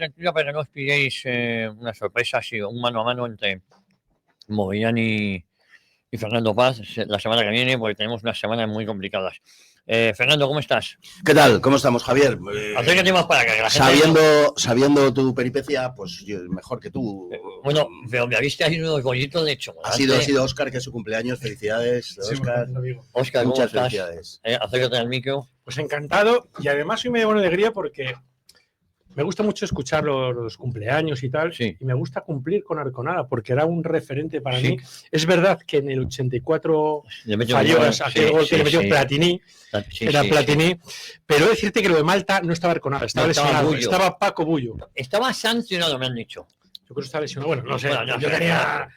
tertulia para que no os pilléis una sorpresa, así, un mano a mano entre Mogollán y Fernando Paz la semana que viene, porque tenemos unas semanas muy complicadas. Fernando, ¿cómo estás? ¿Qué tal? ¿Cómo estamos, Javier? Acércate más para que la gente sabiendo tu peripecia, pues yo mejor que tú. Bueno, pero me habiste ahí unos bollitos de chocolate. Ha sido Óscar, que es su cumpleaños. Felicidades, Óscar. Óscar, ¿cómo muchas estás? felicidades. Acércate al micro. Pues encantado, y además soy medio buena alegría porque me gusta mucho escuchar los cumpleaños y tal, Sí. y me gusta cumplir con Arconada porque era un referente para Sí. mí. Es verdad que en el 84 Le metió falló un gol, aquel gol que le metió Platini, Sí, era sí, Platini, sí. pero he de decirte que lo de Malta no estaba Arconada, estaba No, estaba lesionado, Bullo. estaba Paco Bullo. Estaba sancionado, me han dicho. Yo creo que estaba lesionado, bueno, no sé, Bueno, no yo sé. tenía...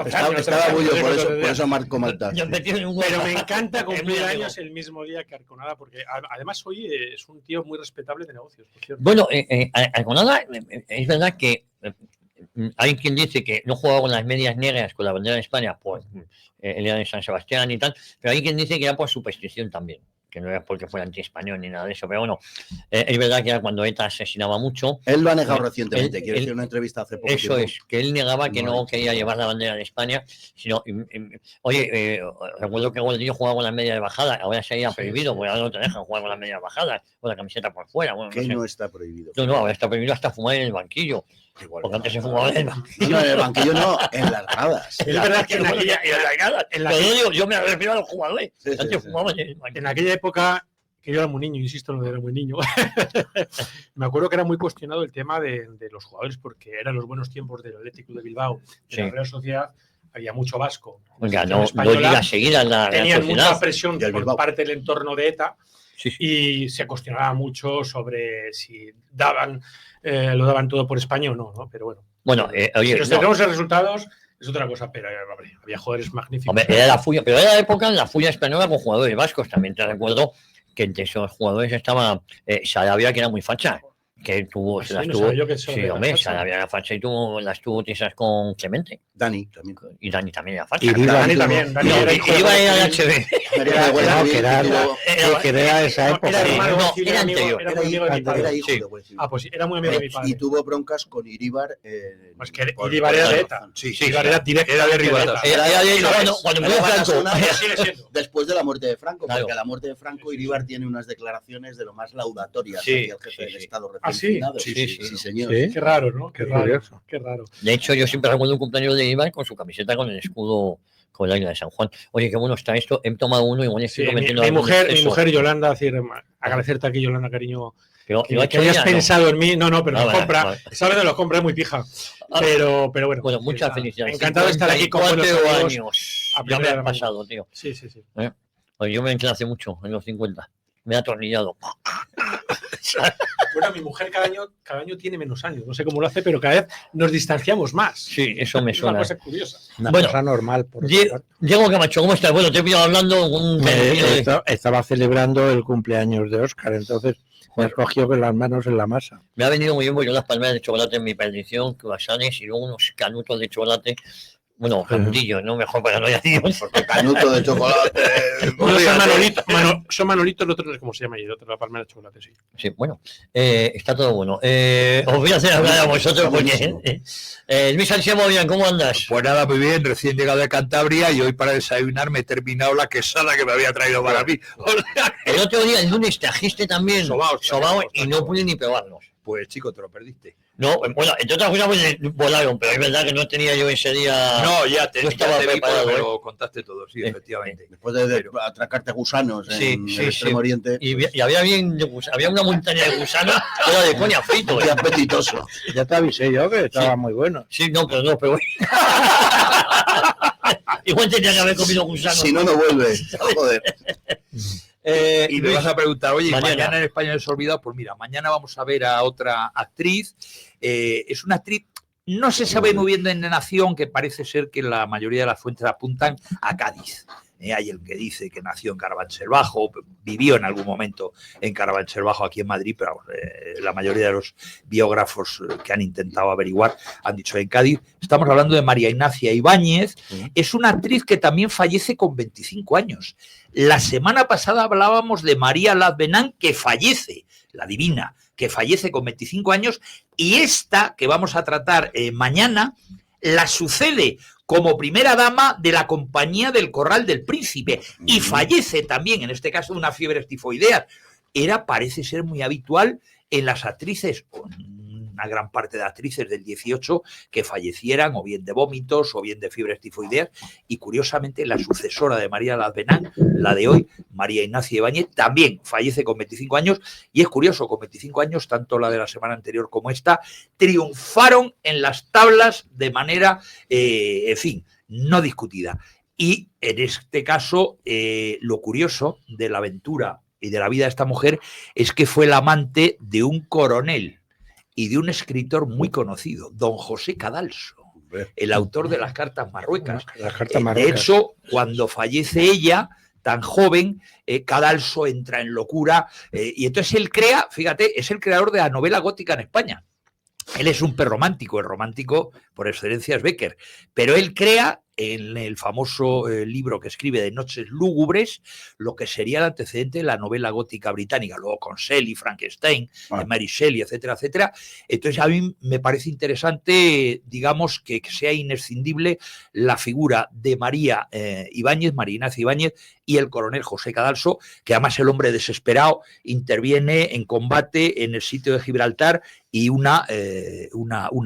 Estaba Bullo, por eso marcó Malta. Yo metí un gol. Pero me encanta Es cumplir muy amigo. años el mismo día que Arconada, porque además hoy es un tío muy respetable de negocios, por cierto. Bueno, Arconada, es verdad que hay quien dice que no jugaba con las medias negras con la bandera de España, pues él era de San Sebastián y tal, pero hay quien dice que era por superstición también, que no era porque fuera anti-español ni nada de eso, pero bueno, es verdad que era cuando ETA asesinaba mucho. Él lo ha negado recientemente. él- Quiero decir, una entrevista hace poco Eso tiempo. es, que él negaba que No no ha quería llevar la bandera de España, sino, oye, recuerdo que el niño jugaba con las medias de bajada, ahora se había prohibido, porque ahora no te dejan jugar con las medias bajadas, o la camiseta por fuera, bueno, Que no sé. no está prohibido. No, ahora está prohibido hasta fumar en el banquillo, Igual, porque antes se fumaba en el banquillo. No, en el banquillo no, en las gradas. Es verdad que en aquella, Pero yo digo, yo me refiero a los jugadores, Sí, sí, antes sí. fumaban en el banquillo. en aquella época, que yo era muy niño, insisto, no era muy niño, me acuerdo que era muy cuestionado el tema de los jugadores, porque eran los buenos tiempos del Atlético de Bilbao, de Sí. la Real Sociedad, había mucho vasco. Oiga, La no, selección dos española ligas seguidas la Real tenían mucha Sociedad. presión Del por Bilbao. parte del entorno de ETA Sí, sí. y se cuestionaba mucho sobre si lo daban todo por España o no, ¿no? Pero bueno, Bueno, si oye, nos no, centramos en resultados es otra cosa, pero hombre, había jugadores magníficos. hombre, era la fuya, pero era la época en la fuya española con jugadores vascos. También te recuerdo que entre esos jugadores estaba Sarabia, que era muy facha, que tuvo, Ah, se las sí, no tuvo. sabía yo que Sí, Sarabia era hombre, facha. Sarabia era facha y las tuvo esas con Clemente. Dani también. Y Dani también era facha. Y Riva Dani tuvo- también, Dani No, era hijo de iba a ir al Guadalquivir. HB. Era de no, Guadalquivir, que era- tuvo- que era esa No, época. era Sí, hermano no, de Cine, era amigo, anterior. era muy amigo de mi Era padre. hijo Sí. de Guadalquivir. Ah, pues sí, era muy amigo de mi padre. Y tuvo broncas con Iríbar. Pues que por- Iríbar por era de esa ETA. razón. Sí, Sí, era directo. Era de Rivas. Era de ahí cuando murió Era banda Franco. sonora Sigue siendo. después de la muerte de Franco, Claro. porque a la muerte de Franco Iríbar tiene unas declaraciones de lo más laudatorias Sí, hacia el jefe sí, del sí. Estado ¿Ah, recién sí? finado. Sí, señor. Sí. Qué raro, ¿no? Qué Qué raro. curioso. Qué raro. De hecho, yo siempre recuerdo un cumpleaños de Iván con su camiseta con el escudo con el águila de San Juan. Oye, qué bueno está esto. He tomado uno y bueno, Sí, estoy mi cometiendo algún mujer exceso. Yolanda, decir, agradecerte aquí, Yolanda, cariño, Pero que, lo ha que hecho hayas ella, ¿no? pensado en mí. No, pero Ah, lo vale, compra. vale. Sabes de los compra, es muy pija. Ah, Pero bueno. Bueno, muchas nada, felicidades. Encantado de estar aquí con buenos 54 amigos. años. a Ya me primera has de pasado, tío. Sí. Oye, yo me entré hace mucho, en los 50. Me he atornillado. Bueno, mi mujer cada año tiene menos años. No sé cómo lo hace, pero cada vez nos distanciamos más. Sí, eso me Es una suena. cosa curiosa. Una Bueno, cosa normal. Por otra Die- parte. Diego Camacho, ¿cómo estás? Bueno, te he pillado hablando un Estaba celebrando el cumpleaños de Óscar, entonces me has cogido con las manos en la masa. Me ha venido muy bien porque unas palmeras de chocolate en mi perdición, croissants y luego unos canutos de chocolate. Bueno, canutillos, ¿no? Mejor para no decir. Porque canuto de chocolate. Unos son Manolitos, son Manolitos, el otro no sé cómo se llama, y el otro la palmera de chocolate, sí. Sí, bueno, está todo bueno. Os voy a hacer hablar a vosotros Está porque... buenísimo. Luis Anselmo, bien, ¿cómo andas? Pues nada, muy bien, recién llegado de Cantabria y hoy para desayunar me he terminado la quesada que me había traído para mí. El otro día, el lunes, trajiste también Sobaos, y no pude ni probarlos. Pues chico, te lo perdiste. No, bueno, entre otras cosas pues, volaron, pero es verdad que no tenía yo ese día... No, ya te, no estaba ya te vi, preparado, pero me lo contaste todo, sí, efectivamente. Después de atracarte gusanos Sí, en sí, el Extremo sí. Oriente. Y había una montaña de gusanos que era de coña frito. Muy apetitoso. Ya te avisé yo que estaba muy bueno. Sí, no, pero igual tenía que haber comido gusanos. Si no, no vuelve. Joder. Y me Luis, vas a preguntar, oye, mañana. mañana en España desolvidado, pues mira, mañana vamos a ver a otra actriz. Es una actriz, no se sabe muy bien de nación, que parece ser que la mayoría de las fuentes apuntan a Cádiz. Hay el que dice que nació en Carabanchel Bajo, vivió en algún momento en Carabanchel Bajo aquí en Madrid, pero la mayoría de los biógrafos que han intentado averiguar han dicho en Cádiz. Estamos hablando de María Ignacia Ibáñez. Es una actriz que también fallece con 25 años. La semana pasada hablábamos de María Lazbenán, que fallece, la divina, que fallece con 25 años, y esta que vamos a tratar mañana la sucede como primera dama de la Compañía del Corral del Príncipe, y fallece también, en este caso, de una fiebre tifoidea. Parece ser muy habitual en las actrices, una gran parte de actrices del 18 que fallecieran o bien de vómitos o bien de fiebres tifoideas, y curiosamente la sucesora de María Lazbenán, la de hoy, María Ignacia Ibáñez, también fallece con 25 años, y es curioso, con 25 años, tanto la de la semana anterior como esta, triunfaron en las tablas de manera, en fin, no discutida. Y en este caso, lo curioso de la aventura y de la vida de esta mujer es que fue la amante de un coronel y de un escritor muy conocido, don José Cadalso, el autor de las cartas marruecas. De hecho, cuando fallece ella, tan joven, Cadalso entra en locura, y entonces él crea, fíjate, es el creador de la novela gótica en España. Él es un perromántico, el romántico por excelencia es Bécquer, pero él crea en el famoso libro que escribe de Noches lúgubres lo que sería el antecedente de la novela gótica británica, luego con Shelley, Frankenstein, Mary Shelley, etcétera, etcétera. Entonces a mí me parece interesante, digamos, que sea inescindible la figura de María Ibáñez, María Ignacia Ibáñez, y el coronel José Cadalso, que además el hombre desesperado interviene en combate en el sitio de Gibraltar, y una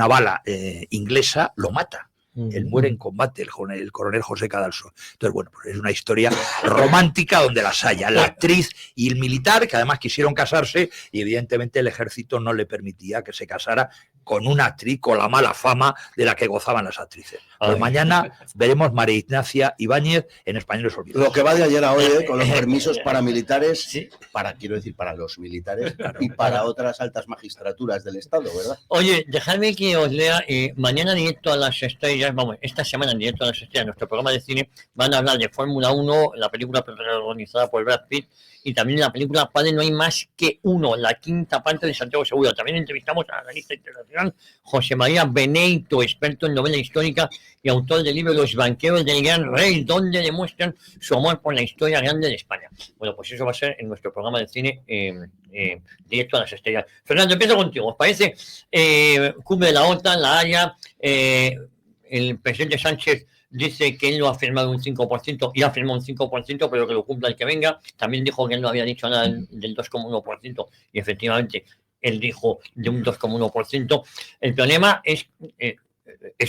bala inglesa lo mata. Él muere en combate, el coronel José Cadalso. Entonces, bueno, pues es una historia romántica donde las haya. La actriz y el militar, que además quisieron casarse, y evidentemente el ejército no le permitía que se casara con una actriz con la mala fama de la que gozaban las actrices. Pues mañana veremos María Ignacia Ibáñez en Españoles Olvidados. Lo que va de ayer a hoy, con los permisos paramilitares, quiero decir, para los militares y para otras altas magistraturas del Estado, ¿verdad? Oye, dejadme que os lea, mañana directo a las estrellas, vamos, esta semana en directo a las estrellas, nuestro programa de cine, van a hablar de Fórmula 1, la película protagonizada por Brad Pitt, y también la película Padre no hay más que uno, la quinta parte de Santiago Segura. También entrevistamos al analista internacional José María Beneito, experto en novela histórica y autor del libro Los banqueros del Gran Rey, donde demuestran su amor por la historia grande de España. Bueno, pues eso va a ser en nuestro programa de cine directo a las estrellas. Fernando, empiezo contigo. ¿Os parece? Cumbre de la OTAN, la Haya, el presidente Sánchez dice que él no ha firmado un 5% y ha firmado un 5%, pero que lo cumpla el que venga. También dijo que él no había dicho nada del 2,1% y efectivamente él dijo de un 2,1%. El problema es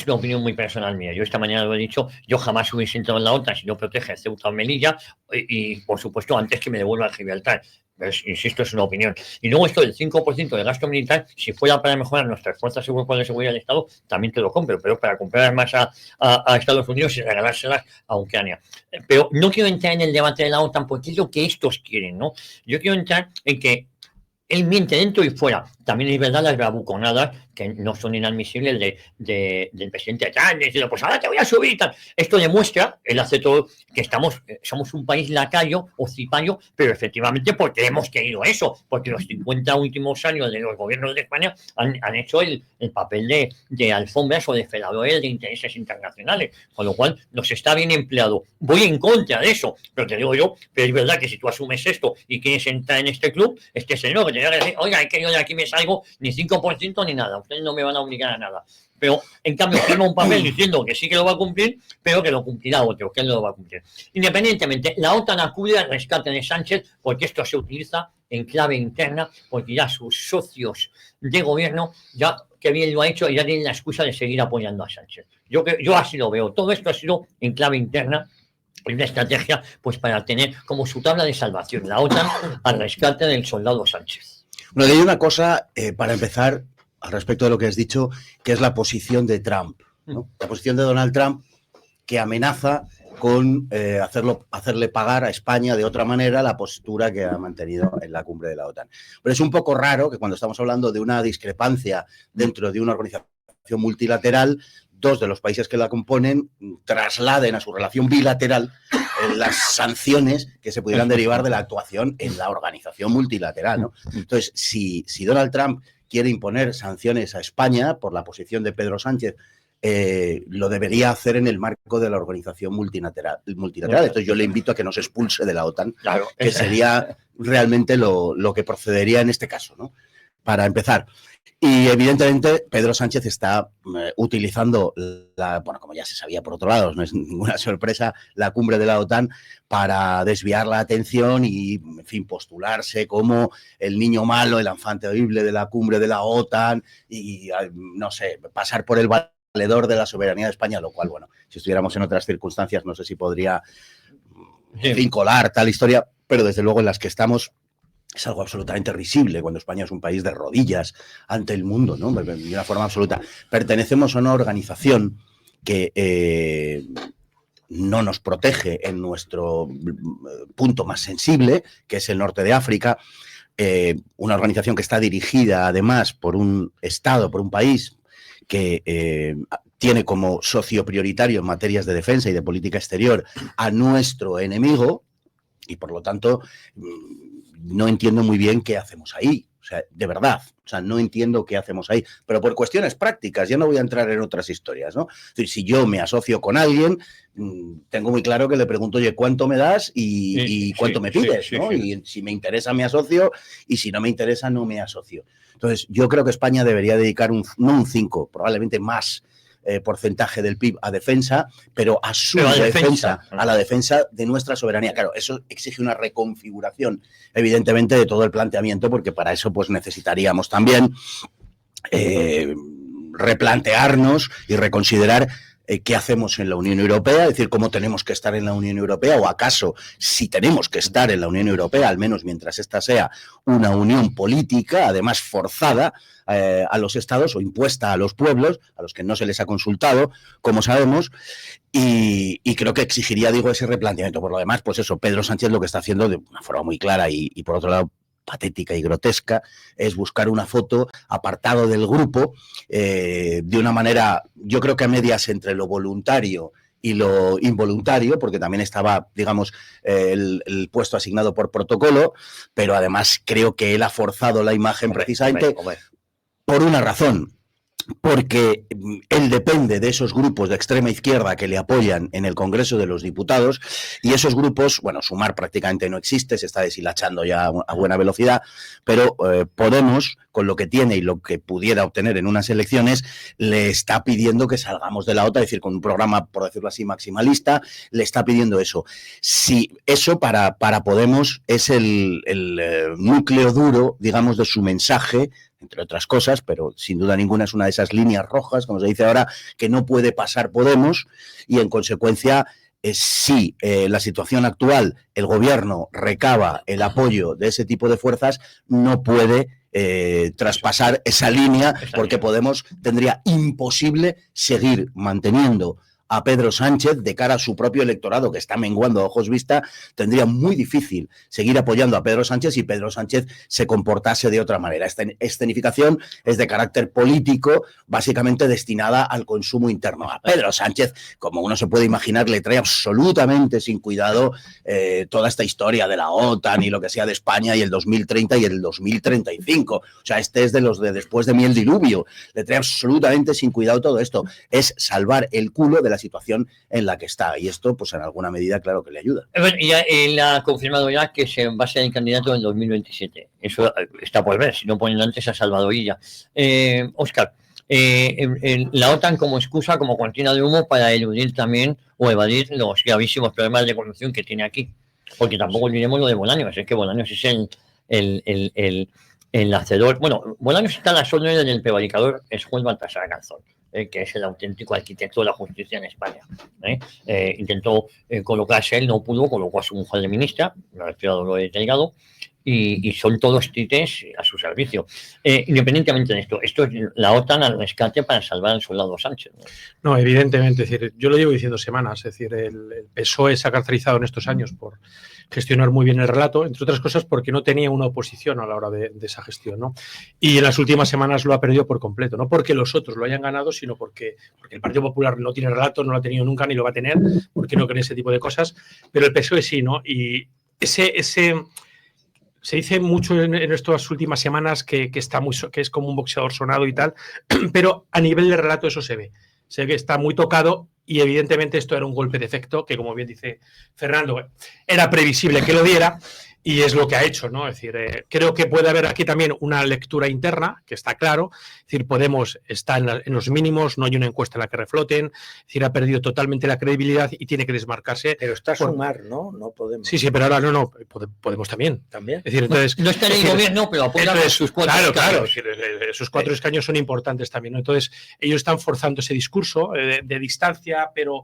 una opinión muy personal mía. Yo esta mañana lo he dicho, yo jamás hubiese entrado en la OTAN si no protege a Ceuta o Melilla y, por supuesto, antes que me devuelva a Gibraltar. Pero, insisto, es una opinión. Y luego esto del 5% de gasto militar, si fuera para mejorar nuestras fuerzas de seguridad del Estado, también te lo compro, pero para comprar armas a Estados Unidos y regalárselas a Ucrania. Pero no quiero entrar en el debate de la OTAN porque es lo que estos quieren, ¿no? Yo quiero entrar en que él miente dentro y fuera. También es verdad las bravuconadas que no son inadmisibles del presidente Trump, diciendo, pues ahora te voy a subir y tal. Esto demuestra, él hace todo, que somos un país lacayo o cipayo, pero efectivamente porque hemos querido eso, porque los 50 últimos años de los gobiernos de España han hecho el papel de alfombras o de celadores de intereses internacionales, con lo cual nos está bien empleado. Voy en contra de eso, pero te digo yo, pero es verdad que si tú asumes esto y quieres entrar en este club, este señor que te va a decir, oiga, es que yo de aquí me salgo ni 5% ni nada, ustedes no me van a obligar a nada. Pero, en cambio, firma un papel diciendo que sí que lo va a cumplir, pero que lo cumplirá otro, que él no lo va a cumplir. Independientemente, la OTAN acude al rescate de Sánchez porque esto se utiliza en clave interna, porque ya sus socios de gobierno, ya que bien lo ha hecho, ya tienen la excusa de seguir apoyando a Sánchez. Yo así lo veo. Todo esto ha sido en clave interna, una estrategia pues para tener como su tabla de salvación, la OTAN al rescate del soldado Sánchez. Bueno, hay una cosa, para empezar, al respecto de lo que has dicho, que es la posición de Trump, ¿no? La posición de Donald Trump, que amenaza con hacerle pagar a España de otra manera la postura que ha mantenido en la cumbre de la OTAN. Pero es un poco raro que cuando estamos hablando de una discrepancia dentro de una organización multilateral, dos de los países que la componen trasladen a su relación bilateral las sanciones que se pudieran derivar de la actuación en la organización multilateral, ¿no? Entonces, si Donald Trump quiere imponer sanciones a España por la posición de Pedro Sánchez, lo debería hacer en el marco de la organización multilateral. Entonces yo le invito a que nos expulse de la OTAN, claro, que sería realmente lo que procedería en este caso, ¿no? para empezar. Y evidentemente Pedro Sánchez está utilizando, bueno, como ya se sabía por otro lado, no es ninguna sorpresa, la cumbre de la OTAN para desviar la atención y, en fin, postularse como el niño malo, el enfant terrible de la cumbre de la OTAN y, no sé, pasar por el valedor de la soberanía de España, lo cual, bueno, si estuviéramos en otras circunstancias no sé si podría vincular tal historia, pero desde luego en las que estamos es algo absolutamente risible cuando España es un país de rodillas ante el mundo, ¿no? De una forma absoluta. Pertenecemos a una organización que no nos protege en nuestro punto más sensible, que es el norte de África, una organización que está dirigida además por un Estado, por un país que tiene como socio prioritario en materias de defensa y de política exterior a nuestro enemigo y por lo tanto no entiendo muy bien qué hacemos ahí, o sea, de verdad, o sea, no entiendo qué hacemos ahí, pero por cuestiones prácticas, ya no voy a entrar en otras historias, ¿no? Es decir, si yo me asocio con alguien, tengo muy claro que le pregunto, oye, ¿cuánto me das y cuánto me pides, ¿no? Y si me interesa me asocio y si no me interesa no me asocio. Entonces, yo creo que España debería dedicar no un 5, probablemente más porcentaje del PIB a defensa, pero a su defensa, a la defensa de nuestra soberanía. Claro, eso exige una reconfiguración, evidentemente, de todo el planteamiento, porque para eso pues necesitaríamos también replantearnos y reconsiderar qué hacemos en la Unión Europea, es decir, cómo tenemos que estar en la Unión Europea, o acaso si tenemos que estar en la Unión Europea, al menos mientras esta sea una unión política, además forzada a los estados o impuesta a los pueblos, a los que no se les ha consultado, como sabemos, y creo que exigiría, digo, ese replanteamiento. Por lo demás, pues eso, Pedro Sánchez lo que está haciendo de una forma muy clara y por otro lado, patética y grotesca, es buscar una foto apartado del grupo de una manera, yo creo que a medias entre lo voluntario y lo involuntario, porque también estaba, digamos, el puesto asignado por protocolo, pero además creo que él ha forzado la imagen precisamente por una razón. Porque él depende de esos grupos de extrema izquierda que le apoyan en el Congreso de los Diputados y esos grupos, bueno, Sumar prácticamente no existe, se está deshilachando ya a buena velocidad, pero Podemos, con lo que tiene y lo que pudiera obtener en unas elecciones, le está pidiendo que salgamos de la OTAN, es decir, con un programa, por decirlo así, maximalista, le está pidiendo eso. Si eso para Podemos es el núcleo duro, digamos, de su mensaje, entre otras cosas, pero sin duda ninguna es una de esas líneas rojas, como se dice ahora, que no puede pasar Podemos y en consecuencia, si la situación actual, el gobierno recaba el apoyo de ese tipo de fuerzas, no puede traspasar esa línea porque Podemos tendría imposible seguir manteniendo a Pedro Sánchez de cara a su propio electorado que está menguando a ojos vista, tendría muy difícil seguir apoyando a Pedro Sánchez si Pedro Sánchez se comportase de otra manera. Esta escenificación es de carácter político, básicamente destinada al consumo interno. A Pedro Sánchez, como uno se puede imaginar, le trae absolutamente sin cuidado toda esta historia de la OTAN y lo que sea de España y el 2030 y el 2035. O sea, este es de los de después de mí el diluvio. Le trae absolutamente sin cuidado todo esto. Es salvar el culo de la situación en la que está. Y esto, pues en alguna medida, claro que le ayuda. Bueno, ya él ha confirmado ya que se va a ser el candidato en 2027. Eso está por ver, si no ponen antes a Salvadorilla. Óscar, la OTAN como excusa, como cortina de humo para eludir también o evadir los gravísimos problemas de corrupción que tiene aquí. Porque tampoco olvidemos lo de Bolaños, es que Bolaños es el hacedor. Bueno, Bolaños está a las órdenes del prevaricador, es Juan Baltasar Garzón, que es el auténtico arquitecto de la justicia en España. Intentó colocarse él, no pudo, colocó a su mujer de ministra, la doctora Dolores Delgado, y son todos títeres a su servicio. Independientemente de esto es la OTAN al rescate para salvar al soldado Sánchez. No, evidentemente, es decir, yo lo llevo diciendo semanas, es decir, el PSOE se ha caracterizado en estos años por gestionar muy bien el relato, entre otras cosas porque no tenía una oposición a la hora de esa gestión, ¿no? Y en las últimas semanas lo ha perdido por completo, no porque los otros lo hayan ganado, sino porque el Partido Popular no tiene relato, no lo ha tenido nunca ni lo va a tener, porque no cree ese tipo de cosas, pero el PSOE sí, ¿no? Y ese se dice mucho en estas últimas semanas que es como un boxeador sonado y tal, pero a nivel de relato eso se ve que está muy tocado y evidentemente esto era un golpe de efecto que, como bien dice Fernando, era previsible que lo diera y es lo que ha hecho, ¿no? Es decir, creo que puede haber aquí también una lectura interna, que está claro. Es decir, Podemos está en los mínimos, no hay una encuesta en la que refloten. Es decir, ha perdido totalmente la credibilidad y tiene que desmarcarse. Pero está Sumar, ¿no? No Podemos. Sí, pero ahora no, Podemos también. También. Es decir, entonces, no está en el gobierno, pero apoya sus 4 escaños. Claro, es decir, esos 4 escaños son importantes también, ¿no? Entonces, ellos están forzando ese discurso de distancia, pero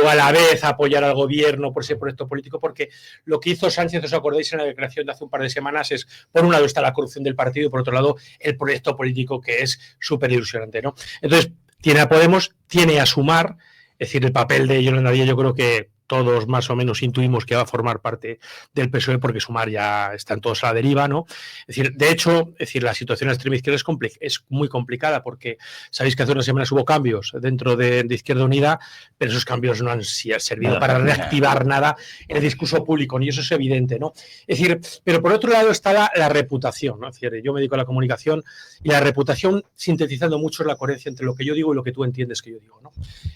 a la vez apoyar al gobierno por ese proyecto político, porque lo que hizo Sánchez, os acordáis en la declaración de hace un par de semanas, es, por un lado está la corrupción del partido y por otro lado el proyecto político, que es súper ilusionante, ¿no? Entonces, tiene a Podemos, tiene a Sumar, es decir, el papel de Yolanda Díaz, yo creo que todos más o menos intuimos que va a formar parte del PSOE, porque Sumar ya están todos a la deriva, ¿no? Es decir, de hecho, la situación de la extrema izquierda es muy complicada, porque sabéis que hace unas semanas hubo cambios dentro de Izquierda Unida, pero esos cambios no han servido para reactivar nada en el discurso público, y eso es evidente, ¿no? Es decir, pero por otro lado está la reputación, ¿no? Es decir, yo me dedico a la comunicación y la reputación, sintetizando mucho, es la coherencia entre lo que yo digo y lo que tú entiendes que yo digo, ¿no?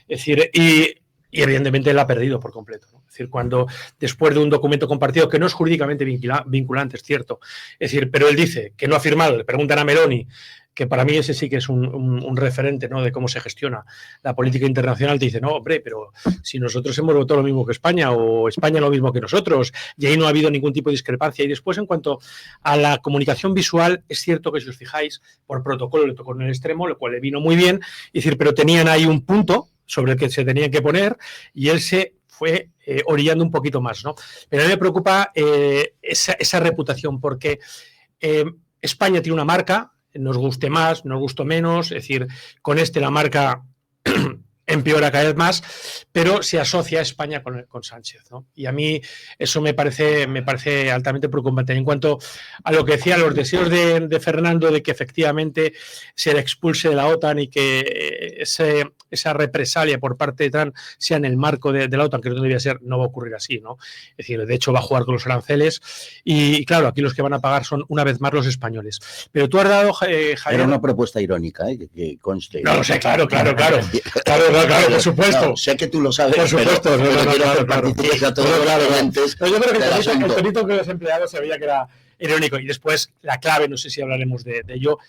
Es decir, y evidentemente la ha perdido por completo, ¿no? Es decir, cuando después de un documento compartido que no es jurídicamente vinculante, es cierto, es decir, pero él dice que no ha firmado, le preguntan a Meloni, que para mí ese sí que es un referente, ¿no?, de cómo se gestiona la política internacional, te dice, no, hombre, pero si nosotros hemos votado lo mismo que España, o España lo mismo que nosotros, y ahí no ha habido ningún tipo de discrepancia. Y después, en cuanto a la comunicación visual, es cierto que si os fijáis, por protocolo le tocó en el extremo, lo cual le vino muy bien, es decir, pero tenían ahí un punto sobre el que se tenían que poner, y él se fue orillando un poquito más, ¿no? Pero a mí me preocupa esa reputación, porque España tiene una marca, nos guste más, nos guste menos, es decir, con la marca empeora cada vez más, pero se asocia a España con Sánchez, ¿no? Y a mí eso me parece altamente preocupante. En cuanto a lo que decía, los deseos de Fernando de que efectivamente se le expulse de la OTAN y que esa represalia por parte de Trump sea en el marco de la OTAN, que no debía ser, no va a ocurrir así, ¿no? Es decir, de hecho va a jugar con los aranceles y claro, aquí los que van a pagar son una vez más los españoles. Pero tú has dado, Javier... Era una propuesta irónica, que conste. No lo sé, claro, por supuesto. No, sé que tú lo sabes. Por supuesto, pero quiero hacer partícipes a todos los oyentes. Yo creo que el tonito que los empleados sabía que era irónico. Y después, la clave, no sé si hablaremos de ello,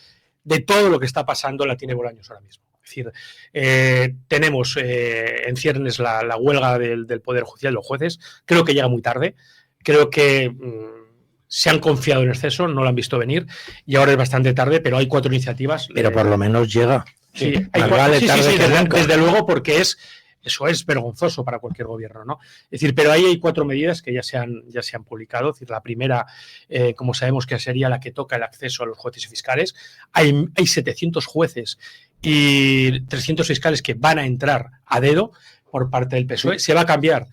de todo lo que está pasando la tiene Bolaños ahora mismo. Es decir, tenemos en ciernes la huelga del Poder Judicial, los jueces. Creo que llega muy tarde. Creo que se han confiado en exceso, no lo han visto venir. Y ahora es bastante tarde, pero hay 4 iniciativas. Pero por lo menos llega. Sí, desde desde luego, porque eso es vergonzoso para cualquier gobierno, ¿no? Es decir, pero ahí hay 4 medidas que ya se han publicado. Es decir, la primera, como sabemos, que sería la que toca el acceso a los jueces y fiscales. Hay 700 jueces y 300 fiscales que van a entrar a dedo por parte del PSOE. Se va a cambiar,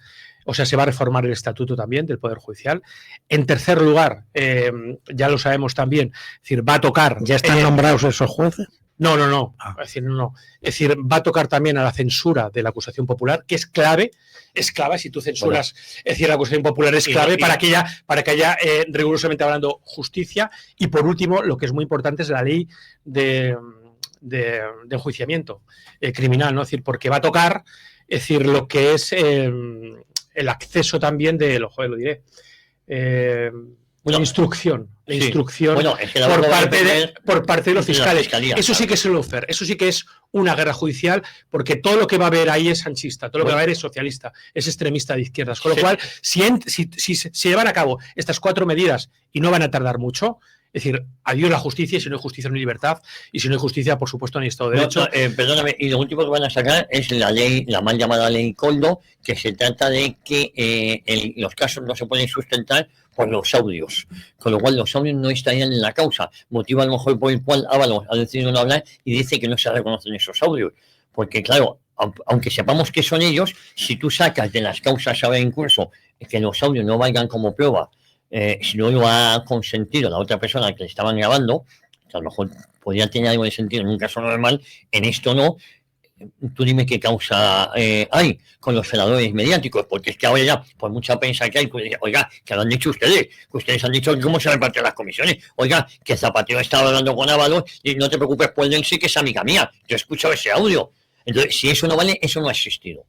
o sea, se va a reformar el estatuto también del Poder Judicial. En tercer lugar, ya lo sabemos también, es decir, va a tocar... ¿Ya están nombrados esos jueces? No. Es decir, va a tocar también a la censura de la acusación popular, que es clave. Si tú censuras, es decir, la acusación popular es clave para que haya rigurosamente hablando, justicia. Y por último, lo que es muy importante es la ley de enjuiciamiento criminal, ¿no? Es decir, porque va a tocar, es decir, lo que es el acceso también lo diré. La instrucción bueno, es que por parte de los fiscales. Eso sí que es el lawfare, eso sí que es una guerra judicial, porque todo lo que va a haber ahí es sanchista, todo lo que va a haber es socialista, es extremista de izquierdas. Con lo cual, si se llevan a cabo estas 4 medidas, y no van a tardar mucho, es decir, adiós la justicia, y si no hay justicia no hay libertad, y si no hay justicia, por supuesto, no hay Estado de Derecho. Perdóname, y lo último que van a sacar es la mal llamada ley Coldo, que se trata de que los casos no se pueden sustentar por los audios, con lo cual los audios no estarían en la causa, motivo a lo mejor por el cual Ábalos ha decidido no hablar y dice que no se reconocen esos audios, porque claro, aunque sepamos que son ellos, si tú sacas de las causas ahora en curso que los audios no valgan como prueba, si no lo ha consentido la otra persona que le estaban grabando, que a lo mejor podría tener algo de sentido en un caso normal, en esto no. Tú dime qué causa hay con los senadores mediáticos, porque es que ahora ya, por mucha prensa que hay, pues, oiga, que lo han dicho ustedes, que ustedes han dicho cómo se reparten las comisiones, oiga, que Zapatero estaba hablando con Ábalos y no te preocupes, pues sí que es amiga mía, yo he escuchado ese audio. Entonces, si eso no vale, eso no ha existido.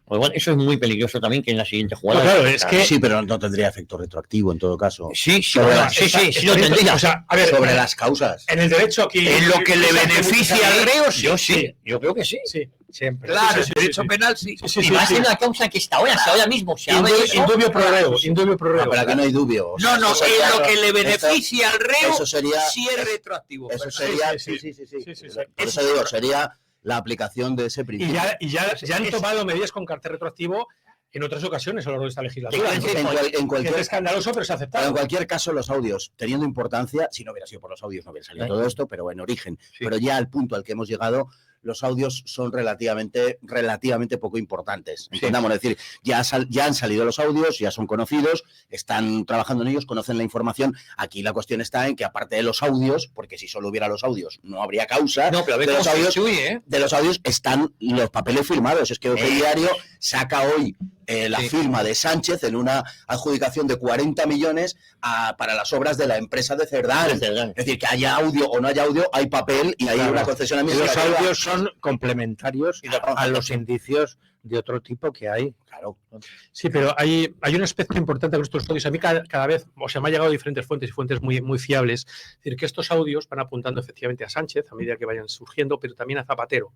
Pues bueno, eso es muy peligroso también, que en la siguiente No, jugada. claro, es que Sí, pero no tendría efecto retroactivo en todo caso. Sí, Sobre bueno, las- sí lo tendría. O sea, a ver, Sobre las causas. en el derecho aquí. En lo que le beneficia al reo, sí. Yo creo que sí. Sí, siempre. Claro, Sí, el derecho sí. penal sí. Sí, Y sí, más sí. en la causa que está ahora, si ahora mismo se abre eso. Indubio pro reo, indubio pro reo. Pero aquí no hay dubio. O sea, No, eso en sería- lo que le esto- beneficia al reo, eso sería- sí es retroactivo. Eso Pero- sería. sí, Sí. sí. Por eso digo, sería la aplicación de ese Y principio. ya han tomado medidas con carácter retroactivo en otras ocasiones a lo largo de esta legislatura. En Que En cualquier es escandaloso, pero se ha Pero en aceptado. cualquier caso, los audios, teniendo importancia, si no hubiera sido por los audios, no hubiera salido todo esto, pero en origen. Sí. Pero ya al punto al que hemos llegado, los audios son relativamente poco importantes. Entendamos, es decir, ya han salido los audios, ya son conocidos, están trabajando en ellos, conocen la información. Aquí la cuestión está en que, aparte de los audios, porque si solo hubiera los audios, no habría causa. No, pero a ver de cómo los se audios, instruye, ¿eh? de los audios están los papeles firmados. Es que el diario saca hoy la firma de Sánchez en una adjudicación de 40 millones para las obras de la empresa de Cerdán. Es decir, que haya audio o no haya audio, hay papel y hay Claro. una concesión Los administrativa. audios son complementarios a los indicios de otro tipo que hay. Claro. Sí, pero hay un aspecto importante con estos audios. A mí cada vez, o sea, me han llegado diferentes fuentes y fuentes muy, muy fiables. Es decir, que estos audios van apuntando efectivamente a Sánchez a medida que vayan surgiendo, pero también a Zapatero.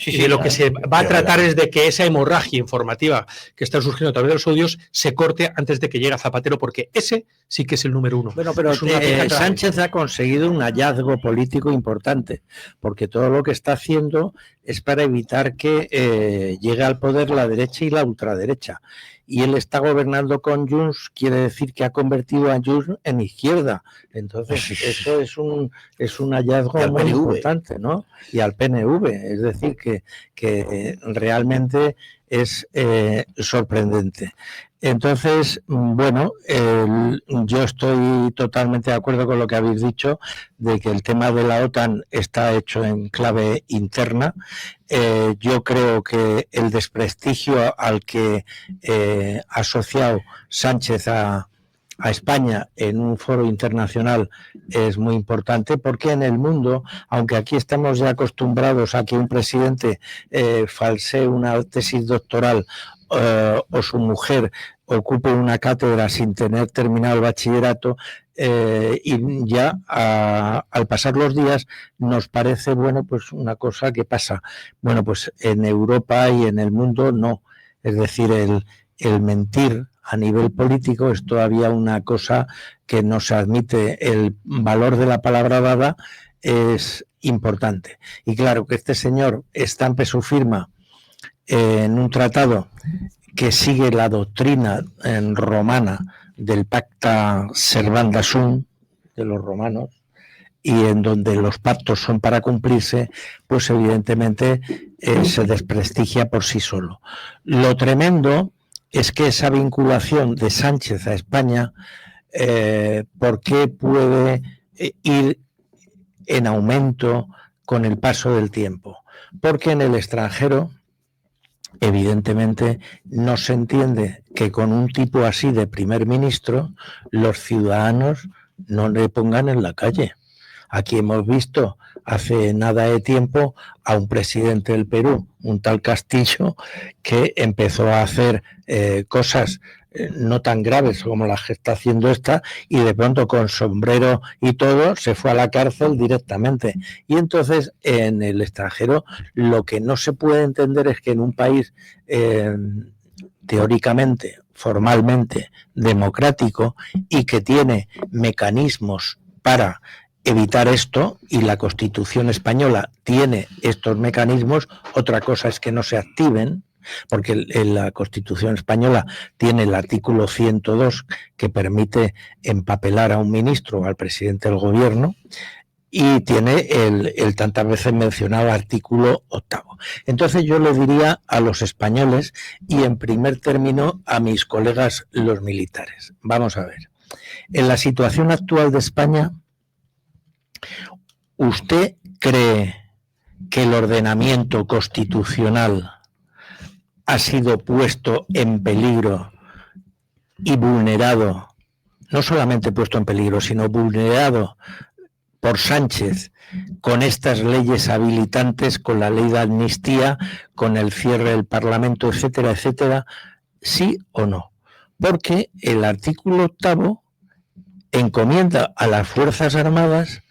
Y de lo que se va a tratar es de que esa hemorragia informativa que está surgiendo a través de los audios se corte antes de que llegue a Zapatero, porque ese sí que es el número uno. Bueno, pero Es una pieza clave. Sánchez ha conseguido un hallazgo político importante, porque todo lo que está haciendo es para evitar que llegue al poder la derecha y la ultraderecha. Y él está gobernando con Junts, quiere decir que ha convertido a Junts en izquierda. Entonces, eso es un hallazgo Y al muy PNV. importante, ¿no? Y al PNV. Es decir, que realmente es sorprendente. Entonces, bueno, yo estoy totalmente de acuerdo con lo que habéis dicho, de que el tema de la OTAN está hecho en clave interna. Yo creo que el desprestigio al que ha asociado Sánchez a España en un foro internacional es muy importante, porque en el mundo, aunque aquí estamos ya acostumbrados a que un presidente falsee una tesis doctoral o su mujer ocupe una cátedra sin tener terminado el bachillerato, y ya al pasar los días nos parece, bueno, pues una cosa que pasa. Bueno, pues en Europa y en el mundo no. Es decir, el mentir a nivel político es todavía una cosa que no se admite. El valor de la palabra dada es importante. Y claro que este señor estampe su firma en un tratado que sigue la doctrina romana del Pacta Servanda Sum de los romanos, y en donde los pactos son para cumplirse, pues evidentemente se desprestigia por sí solo. Lo tremendo es que esa vinculación de Sánchez a España, ¿por qué puede ir en aumento con el paso del tiempo? Porque en el extranjero, evidentemente, no se entiende que con un tipo así de primer ministro los ciudadanos no le pongan en la calle. Aquí hemos visto hace nada de tiempo a un presidente del Perú, un tal Castillo, que empezó a hacer cosas no tan graves como las que está haciendo esta, y de pronto con sombrero y todo se fue a la cárcel directamente. Y entonces en el extranjero lo que no se puede entender es que en un país teóricamente, formalmente democrático y que tiene mecanismos para evitar esto, y la Constitución española tiene estos mecanismos, otra cosa es que no se activen, porque la Constitución española tiene el artículo 102 que permite empapelar a un ministro o al presidente del gobierno, y tiene el tantas veces mencionado artículo 8. Entonces yo le diría a los españoles, y en primer término a mis colegas los militares, vamos a ver, en la situación actual de España, ¿usted cree que el ordenamiento constitucional ha sido puesto en peligro y vulnerado, no solamente puesto en peligro, sino vulnerado por Sánchez con estas leyes habilitantes, con la ley de amnistía, con el cierre del Parlamento, etcétera, etcétera, sí o no. Porque el artículo 8º encomienda a las Fuerzas Armadas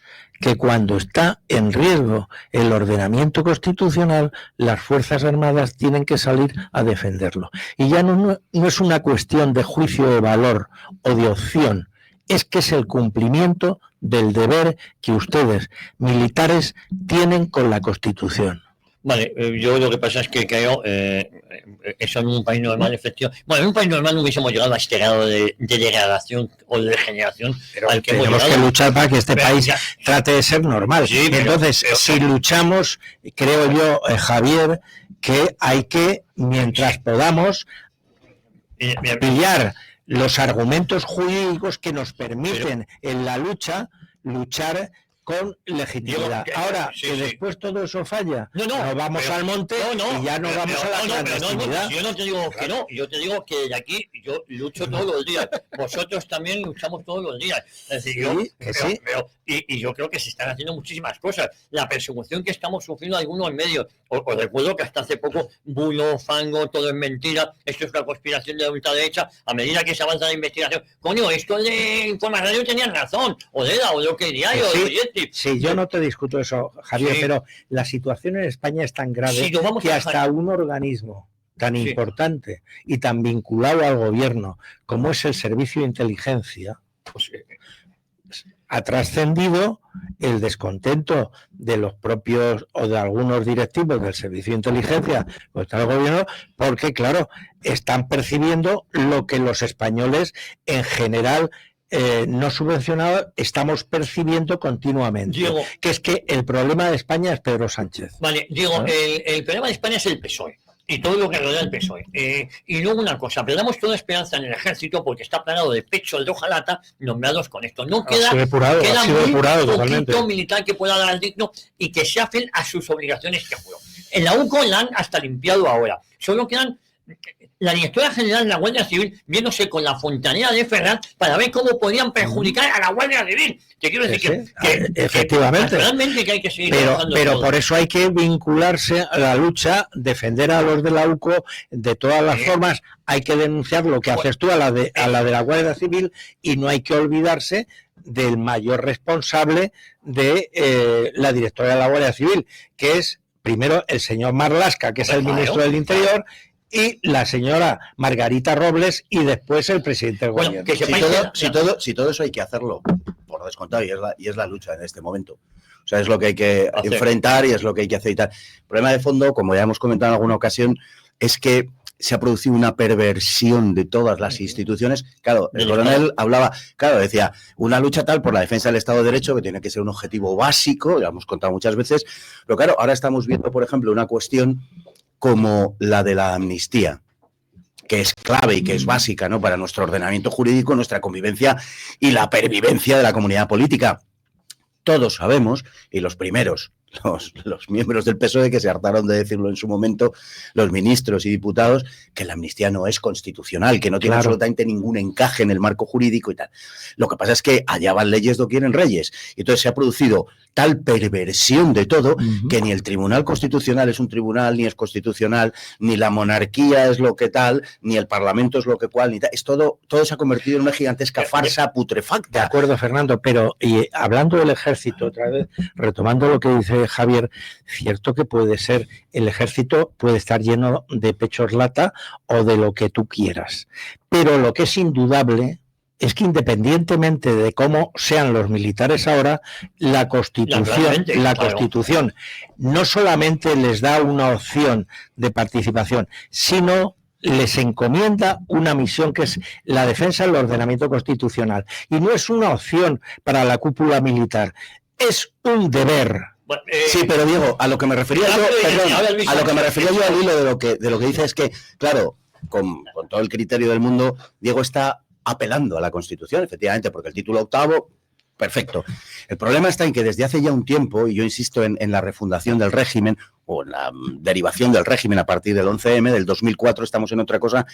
que cuando está en riesgo el ordenamiento constitucional, las Fuerzas Armadas tienen que salir a defenderlo. Y ya no es una cuestión de juicio de valor o de opción, es que es el cumplimiento del deber que ustedes, militares, tienen con la Constitución. Vale, yo lo que pasa es que creo, eso en un país normal, efectivamente. Bueno, en un país normal no hubiésemos llegado a este grado de degradación o de degeneración. Pero al que tenemos que luchar para que este país trate de ser normal. Sí, entonces, si luchamos, creo yo, Javier, que hay que, mientras podamos, pillar los argumentos jurídicos que nos permiten en la lucha, luchar con legitimidad. Ahora, que después todo eso falla, nos vamos al monte y ya no vamos a la clandestinidad. Yo no te digo que no, yo te digo que de aquí yo lucho todos los días. Vosotros también luchamos todos los días. Es decir, y yo creo que se están haciendo muchísimas cosas. La persecución que estamos sufriendo algunos medios, os recuerdo que hasta hace poco, bulo, fango, todo es mentira, esto es una conspiración de la ultraderecha, a medida que se avanza la investigación, coño, esto de Informa Radio tenían razón, o de la, o lo que diario, Sí, yo no te discuto eso, Javier, pero la situación en España es tan grave que hasta un organismo tan importante y tan vinculado al gobierno como es el Servicio de Inteligencia, pues, ha trascendido el descontento de los propios o de algunos directivos del Servicio de Inteligencia contra el gobierno, porque, claro, están percibiendo lo que los españoles en general no subvencionados estamos percibiendo continuamente, Diego, que es que el problema de España es Pedro Sánchez. Vale, Diego, el problema de España es el PSOE y todo lo que rodea el PSOE. Y luego una cosa, perdamos toda esperanza en el ejército porque está plagado de pecho de hojalata nombrados con esto. No queda, queda muy poquito militar que pueda dar al digno y que sea fiel a sus obligaciones que juró. En la UCO la han hasta limpiado ahora. Solo quedan la directora general de la Guardia Civil viéndose con la fontanera de Ferran para ver cómo podían perjudicar a la Guardia Civil. Te quiero decir que efectivamente, realmente que hay que seguir pero por eso hay que vincularse a la lucha, defender a los de la UCO de todas las formas, hay que denunciar lo que haces tú a la de la Guardia Civil y no hay que olvidarse del mayor responsable de la directora de la Guardia Civil, que es primero el señor Marlaska, que es el ministro del Interior, y la señora Margarita Robles y después el presidente del gobierno. Que si todo eso hay que hacerlo, por descontado, y es la lucha en este momento. O sea, es lo que hay que enfrentar y es lo que hay que hacer y tal. El problema de fondo, como ya hemos comentado en alguna ocasión, es que se ha producido una perversión de todas las instituciones. Claro, el coronel hablaba, decía, una lucha tal por la defensa del Estado de Derecho, que tiene que ser un objetivo básico, ya hemos contado muchas veces, pero claro, ahora estamos viendo, por ejemplo, una cuestión como la de la amnistía, que es clave y que es básica, ¿no?, para nuestro ordenamiento jurídico, nuestra convivencia y la pervivencia de la comunidad política. Todos sabemos, y los primeros, los miembros del PSOE que se hartaron de decirlo en su momento, los ministros y diputados, que la amnistía no es constitucional, que no tiene absolutamente ningún encaje en el marco jurídico y tal. Lo que pasa es que allá van leyes do quieren reyes. Y entonces se ha producido tal perversión de todo que ni el Tribunal Constitucional es un tribunal, ni es constitucional, ni la monarquía es lo que tal, ni el Parlamento es lo que cual, ni tal. Es todo se ha convertido en una gigantesca farsa putrefacta. De acuerdo, Fernando, pero y hablando del ejército, otra vez, retomando lo que dice Javier, cierto que puede ser, el ejército puede estar lleno de pechos lata o de lo que tú quieras, pero lo que es indudable es que independientemente de cómo sean los militares ahora, la Constitución no solamente les da una opción de participación, sino les encomienda una misión que es la defensa del ordenamiento constitucional. Y no es una opción para la cúpula militar, es un deber. Bueno, sí, pero Diego, a lo que me refería yo, al hilo de lo que dice es que, claro, con todo el criterio del mundo, Diego está apelando a la Constitución, efectivamente, porque el título 8º, perfecto. El problema está en que desde hace ya un tiempo, y yo insisto en la refundación del régimen, o en la derivación del régimen a partir del 11M, del 2004, estamos en otra cosa,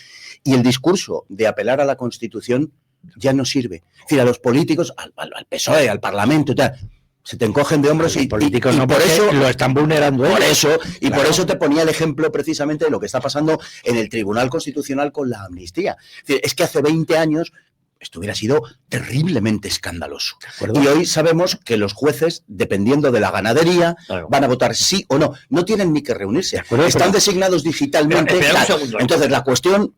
y el discurso de apelar a la Constitución ya no sirve. Es decir, a los políticos, al PSOE, al Parlamento y tal, Se te encogen de hombros Los y políticos no, por porque eso lo están vulnerando Por ellos. eso, y Claro. por eso te ponía el ejemplo precisamente de lo que está pasando en el Tribunal Constitucional con la amnistía. Es decir, es que hace 20 años esto hubiera sido terriblemente escandaloso. Y hoy sabemos que los jueces, dependiendo de la ganadería, Claro. van a votar sí o no. No tienen ni que reunirse. acuerdo, Están pero- designados digitalmente. Espera un tal. segundo. Entonces, la cuestión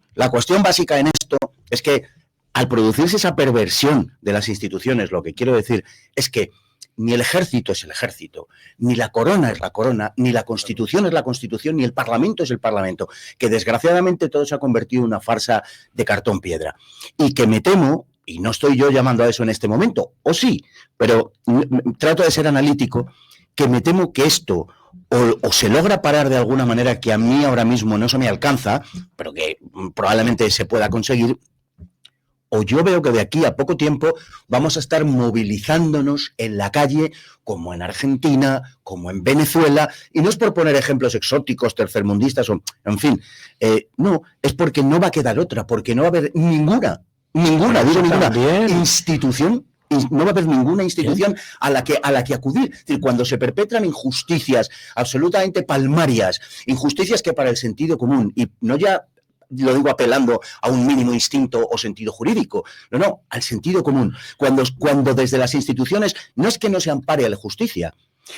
básica en esto es que al producirse esa perversión de las instituciones, lo que quiero decir es que ni el ejército es el ejército, ni la corona es la corona, ni la constitución es la constitución, ni el parlamento es el parlamento, que desgraciadamente todo se ha convertido en una farsa de cartón piedra. Y que me temo, y no estoy yo llamando a eso en este momento, o sí, pero trato de ser analítico, que me temo que esto o se logra parar de alguna manera que a mí ahora mismo no se me alcanza, pero que probablemente se pueda conseguir, o yo veo que de aquí a poco tiempo vamos a estar movilizándonos en la calle, como en Argentina, como en Venezuela, y no es por poner ejemplos exóticos, tercermundistas, o, en fin, no, es porque no va a quedar otra, porque no va a haber ninguna También. institución, no va a haber ninguna institución a la que acudir. Es decir, cuando se perpetran injusticias absolutamente palmarias, injusticias que para el sentido común, y no ya lo digo apelando a un mínimo instinto o sentido jurídico, no, al sentido común. Cuando desde las instituciones no es que no se ampare a la justicia,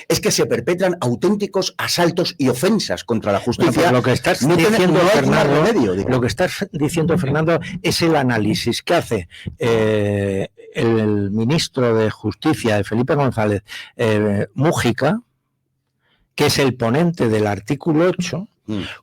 es que se perpetran auténticos asaltos y ofensas contra la justicia. No, pero lo que estás no diciendo, hay Fernando, más remedio, digo. lo que estás diciendo, Fernando, es el análisis que hace el ministro de Justicia, Felipe González Mújica, que es el ponente del artículo 8,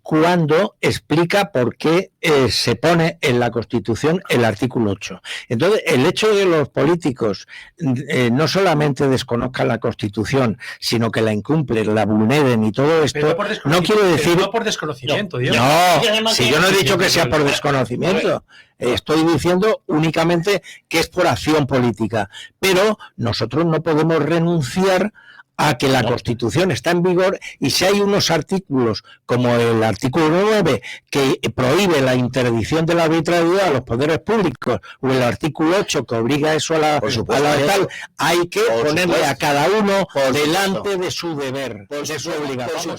cuando explica por qué se pone en la Constitución el artículo 8. Entonces, el hecho de que los políticos no solamente desconozcan la Constitución, sino que la incumplen, la vulneren y todo esto, no quiero decir... No por desconocimiento, Dios. No, si yo no he dicho que sea por desconocimiento, estoy diciendo únicamente que es por acción política, pero nosotros no podemos renunciar a que la Constitución está en vigor, y si hay unos artículos como el artículo 9 que prohíbe la interdicción de la arbitrariedad a los poderes públicos, o el artículo 8 que obliga eso a la tal, hay que ponerle a cada uno delante de su deber, de su obligación.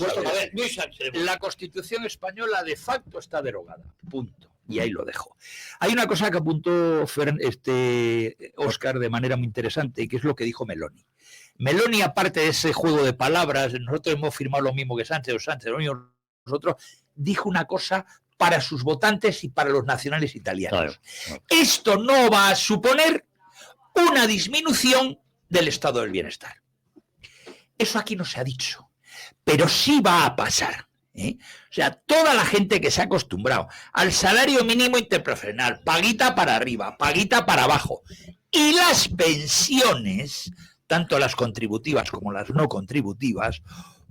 La Constitución española de facto está derogada. Punto. Y ahí lo dejo. Hay una cosa que apuntó Óscar de manera muy interesante, que es lo que dijo Meloni. Meloni, aparte de ese juego de palabras, nosotros hemos firmado lo mismo que Sánchez, nosotros, dijo una cosa para sus votantes y para los nacionales italianos. Claro. Esto no va a suponer una disminución del estado del bienestar. Eso aquí no se ha dicho, pero sí va a pasar. O sea, toda la gente que se ha acostumbrado al salario mínimo interprofesional, paguita para arriba, paguita para abajo, y las pensiones, tanto las contributivas como las no contributivas,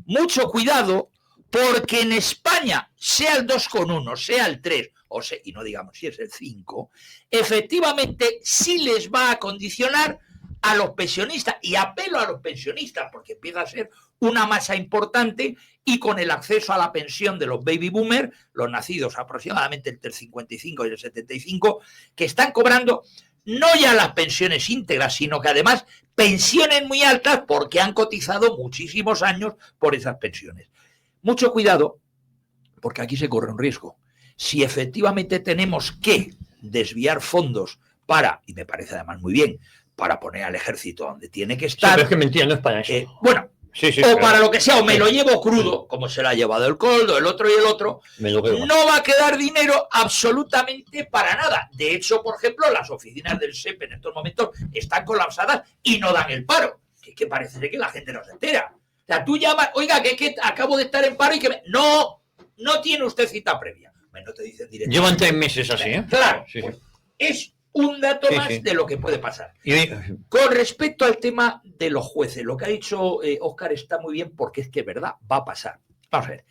mucho cuidado, porque en España, sea el 2,1, sea el 3, y no digamos si es el 5, efectivamente sí les va a condicionar a los pensionistas, y apelo a los pensionistas, porque empieza a ser una masa importante, y con el acceso a la pensión de los baby boomers, los nacidos aproximadamente entre el 55 y el 75, que están cobrando no ya las pensiones íntegras, sino que además pensiones muy altas porque han cotizado muchísimos años por esas pensiones. Mucho cuidado, porque aquí se corre un riesgo. Si efectivamente tenemos que desviar fondos para, y me parece además muy bien, para poner al ejército donde tiene que estar... Sí, pero es que mentira, no es para eso. Bueno, o para lo que sea, o me lo llevo crudo, como se lo ha llevado el Coldo, el otro y el otro, no va a quedar dinero absolutamente para nada. De hecho, por ejemplo, las oficinas del SEP en estos momentos están colapsadas y no dan el paro. Que parece que la gente no se entera. O sea, tú llamas, oiga, que acabo de estar en paro y que... No tiene usted cita previa. No te dicen directamente. Llevan 3 meses así, ¿eh? Claro, sí. Pues, es un dato más de lo que puede pasar. Con respecto al tema de los jueces, lo que ha dicho Óscar está muy bien, porque es que es verdad, va a pasar. Vamos a ver.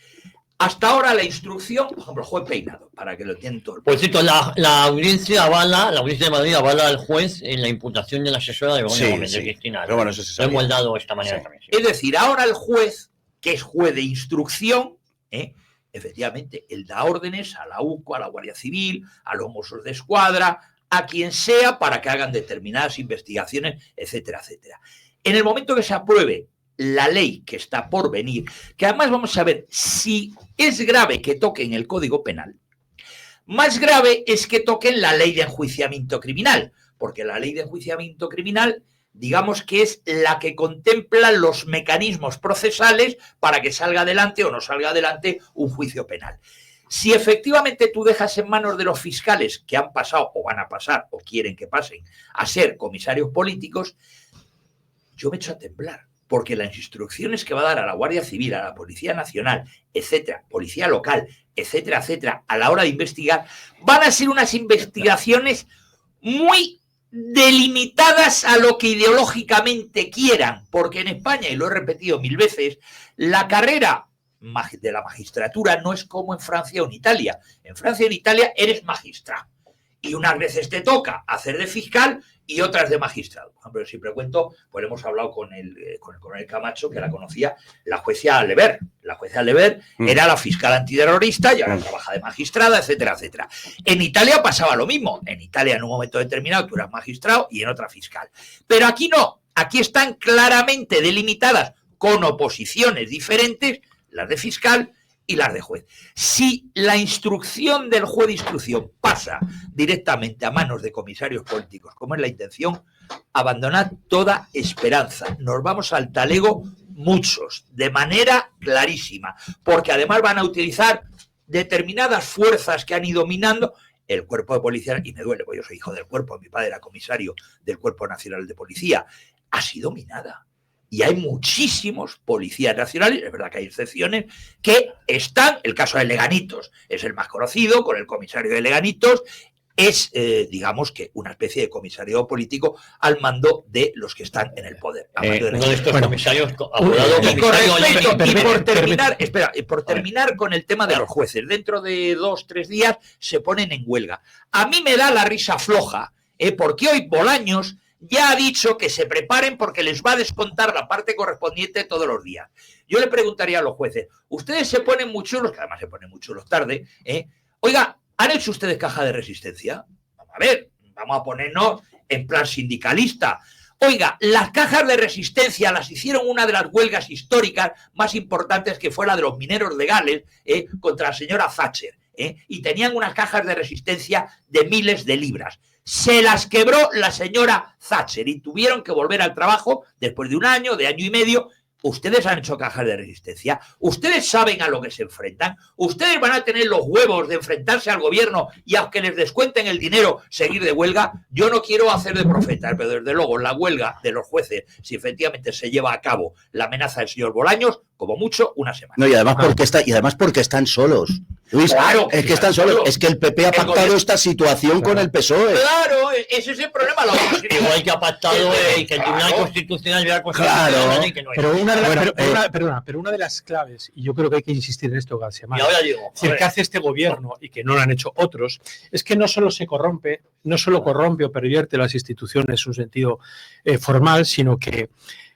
Hasta ahora la instrucción, por ejemplo, el juez Peinado, para que lo entiendan todo. Por cierto, la audiencia de Madrid avala al juez en la imputación de la asesora de Begoña Gómez, de Cristina. Pero bueno, eso se lo hemos dado esta mañana también. Es decir, ahora el juez, que es juez de instrucción, efectivamente, él da órdenes a la UCO, a la Guardia Civil, a los Mossos de Escuadra, a quien sea para que hagan determinadas investigaciones, etcétera, etcétera. En el momento que se apruebe la ley que está por venir, que además vamos a ver si es grave que toquen el Código Penal, más grave es que toquen la ley de enjuiciamiento criminal, porque la ley de enjuiciamiento criminal, digamos que es la que contempla los mecanismos procesales para que salga adelante o no salga adelante un juicio penal. Si efectivamente tú dejas en manos de los fiscales que han pasado o van a pasar o quieren que pasen a ser comisarios políticos, yo me echo a temblar, porque las instrucciones que va a dar a la Guardia Civil, a la Policía Nacional, etcétera, Policía Local, etcétera, etcétera, a la hora de investigar, van a ser unas investigaciones muy delimitadas a lo que ideológicamente quieran, porque en España, y lo he repetido 1000 veces, la carrera de la magistratura no es como en Francia o en Italia. En Francia o en Italia eres magistrado y unas veces te toca hacer de fiscal y otras de magistrado. Por ejemplo, yo siempre cuento, pues hemos hablado con el coronel Camacho, que la conocía la jueza Lever. La jueza Lever era la fiscal antiterrorista y ahora trabaja de magistrada, etcétera, etcétera. En Italia pasaba lo mismo. En Italia, en un momento determinado, tú eras magistrado y en otra fiscal. Pero aquí no. Aquí están claramente delimitadas, con oposiciones diferentes, las de fiscal y las de juez. Si la instrucción del juez de instrucción pasa directamente a manos de comisarios políticos, como es la intención, abandonad toda esperanza. Nos vamos al talego muchos, de manera clarísima, porque además van a utilizar determinadas fuerzas que han ido minando el cuerpo de policía, y me duele, porque yo soy hijo del cuerpo, mi padre era comisario del Cuerpo Nacional de Policía, ha sido minada. Y hay muchísimos policías nacionales, es verdad que hay excepciones, que están, el caso de Leganitos es el más conocido, con el comisario de Leganitos, es, digamos que una especie de comisario político al mando de los que están en el poder. Uno de estos comisarios, por terminar con el tema de los jueces, dentro de 2-3 días se ponen en huelga. A mí me da la risa floja, porque hoy Bolaños ya ha dicho que se preparen porque les va a descontar la parte correspondiente todos los días. Yo le preguntaría a los jueces, ustedes se ponen muy chulos, que además se ponen muy chulos tarde, oiga, ¿han hecho ustedes caja de resistencia? Vamos a ver, vamos a ponernos en plan sindicalista. Oiga, las cajas de resistencia las hicieron una de las huelgas históricas más importantes, que fue la de los mineros de Gales contra la señora Thatcher, y tenían unas cajas de resistencia de miles de libras. Se las quebró la señora Thatcher y tuvieron que volver al trabajo después de un año, de año y medio. Ustedes han hecho cajas de resistencia, ustedes saben a lo que se enfrentan, ustedes van a tener los huevos de enfrentarse al gobierno y aunque les descuenten el dinero, seguir de huelga. Yo no quiero hacer de profeta, pero desde luego la huelga de los jueces, si efectivamente se lleva a cabo la amenaza del señor Bolaños, como mucho una semana. No, y además porque están solos. Luis, claro, es que están solos. Es que el PP ha pactado esta situación con el PSOE. Claro, ese es el problema. Igual que ha pactado que el Tribunal Constitucional vea Claro, que no pero una de las claves, y yo creo que hay que insistir en esto, García Y ahora digo, es decir, que hace este gobierno y que no lo han hecho otros, es que no solo corrompe o pervierte las instituciones en un sentido formal, sino que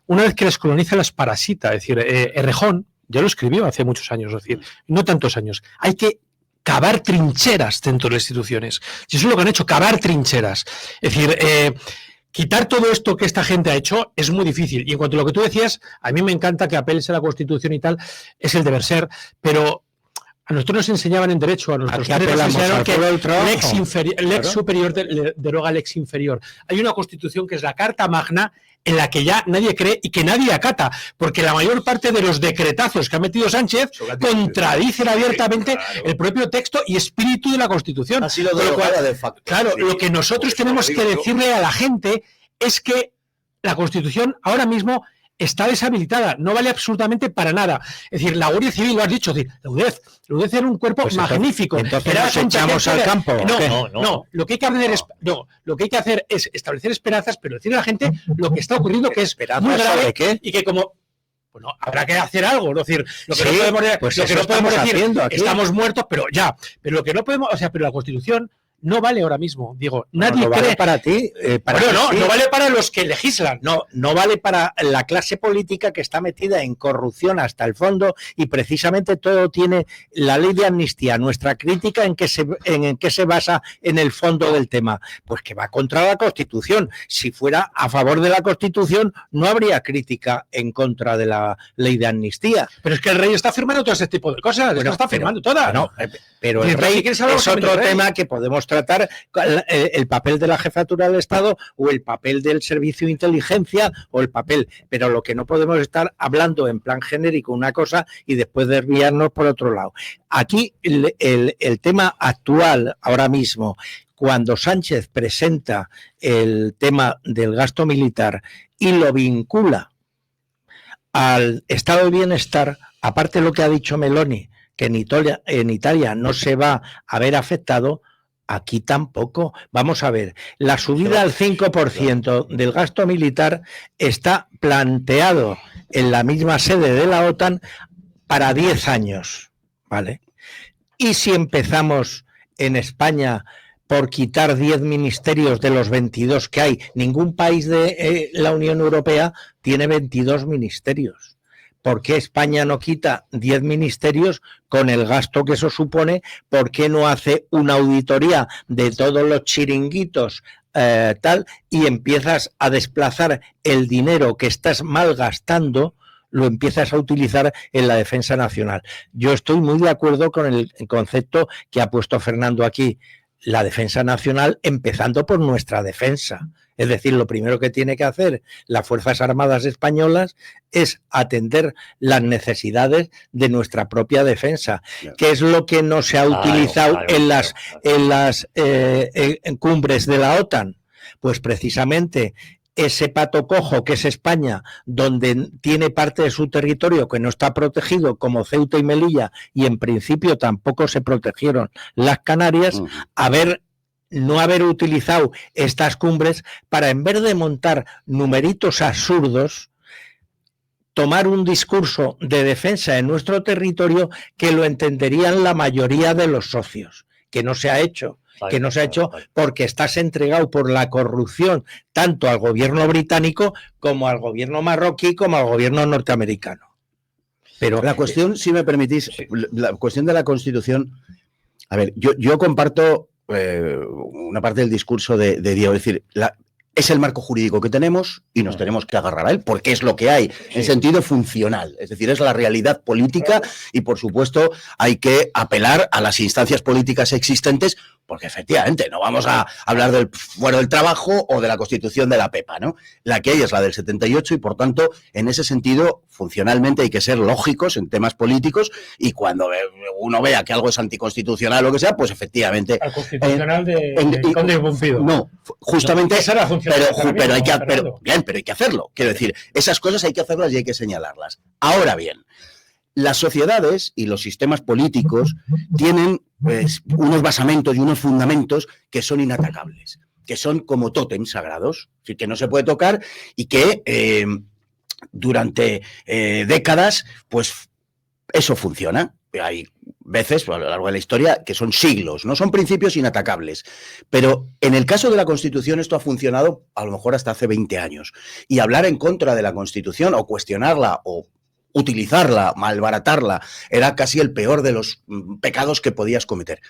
una vez que las coloniza, las parasita. Es decir, Errejón ya lo escribió hace muchos años, es decir, no tantos años. Hay que cavar trincheras dentro de las instituciones. Y eso es lo que han hecho, cavar trincheras. Es decir, quitar todo esto que esta gente ha hecho es muy difícil. Y en cuanto a lo que tú decías, a mí me encanta que apeles a la Constitución y tal, es el deber ser, pero a nosotros nos enseñaban en Derecho, a nosotros nos enseñaron que lex superior deroga lex inferior. Hay una Constitución que es la Carta Magna, en la que ya nadie cree y que nadie acata, porque la mayor parte de los decretazos que ha metido Sánchez contradicen abiertamente el propio texto y espíritu de la Constitución. Ha sido derogada de facto. Claro, lo que nosotros tenemos que decirle a la gente es que la Constitución ahora mismo está deshabilitada, no vale absolutamente para nada. Es decir, la Guardia Civil, lo has dicho, la UDEF era un cuerpo magnífico. Entonces nos echamos al campo. No, lo que hay que hacer es establecer esperanzas, pero decirle a la gente lo que está ocurriendo, que es muy grave, y que como bueno, habrá que hacer algo, es decir, lo que no podemos decir, estamos muertos, pero lo que no podemos, pero la Constitución no vale ahora mismo. Digo, No, nadie no cree... vale para ti. No vale para los que legislan. No vale para la clase política que está metida en corrupción hasta el fondo, y precisamente todo tiene la ley de amnistía. Nuestra crítica en qué se basa en el fondo del tema, pues que va contra la Constitución. Si fuera a favor de la Constitución, no habría crítica en contra de la ley de amnistía. Pero es que el rey está firmando todo ese tipo de cosas. Bueno, está firmando todas. No, pero el rey es otro tema que podemos tratar, el papel de la jefatura del Estado o el papel del servicio de inteligencia o el papel, pero lo que no podemos estar hablando en plan genérico una cosa y después desviarnos por otro lado. Aquí el tema actual ahora mismo, cuando Sánchez presenta el tema del gasto militar y lo vincula al estado de bienestar, aparte de lo que ha dicho Meloni, que en Italia no se va a ver afectado, aquí tampoco. Vamos a ver, la subida al 5% del gasto militar está planteado en la misma sede de la OTAN para 10 años, ¿vale? Y si empezamos en España por quitar 10 ministerios de los 22 que hay, ningún país de la Unión Europea tiene 22 ministerios. ¿Por qué España no quita 10 ministerios con el gasto que eso supone? ¿Por qué no hace una auditoría de todos los chiringuitos tal y empiezas a desplazar el dinero que estás malgastando, lo empiezas a utilizar en la defensa nacional? Yo estoy muy de acuerdo con el concepto que ha puesto Fernando aquí, la defensa nacional, empezando por nuestra defensa. Es decir, lo primero que tiene que hacer las Fuerzas Armadas españolas es atender las necesidades de nuestra propia defensa, que es lo que no se ha utilizado en las cumbres de la OTAN. Pues precisamente ese pato cojo que es España, donde tiene parte de su territorio que no está protegido, como Ceuta y Melilla, y en principio tampoco se protegieron las Canarias, no haber utilizado estas cumbres para, en vez de montar numeritos absurdos, tomar un discurso de defensa de nuestro territorio que lo entenderían la mayoría de los socios, que no se ha hecho. Que no se ha hecho porque estás entregado por la corrupción tanto al gobierno británico como al gobierno marroquí como al gobierno norteamericano. Pero la cuestión, si me permitís, la cuestión de la Constitución, a ver, yo comparto una parte del discurso de Diego, es decir, es el marco jurídico que tenemos y nos tenemos que agarrar a él porque es lo que hay, en sentido funcional, es decir, es la realidad política y, por supuesto, hay que apelar a las instancias políticas existentes porque, efectivamente, no vamos a hablar del fuero del trabajo o de la Constitución de la Pepa, ¿no? La que hay es la del 78 y, por tanto, en ese sentido, funcionalmente hay que ser lógicos en temas políticos y cuando uno vea que algo es anticonstitucional o lo que sea, pues, efectivamente... Al constitucional de Conde Pumpido. No, justamente... Pero hay que hacerlo. Quiero decir, esas cosas hay que hacerlas y hay que señalarlas. Ahora bien, las sociedades y los sistemas políticos tienen pues, unos basamentos y unos fundamentos que son inatacables, que son como tótems sagrados, es decir, que no se puede tocar y que durante décadas, pues eso funciona. Hay veces, a lo largo de la historia, que son siglos, no son principios inatacables. Pero en el caso de la Constitución esto ha funcionado a lo mejor hasta hace 20 años. Y hablar en contra de la Constitución o cuestionarla o utilizarla, malbaratarla, era casi el peor de los pecados que podías cometer.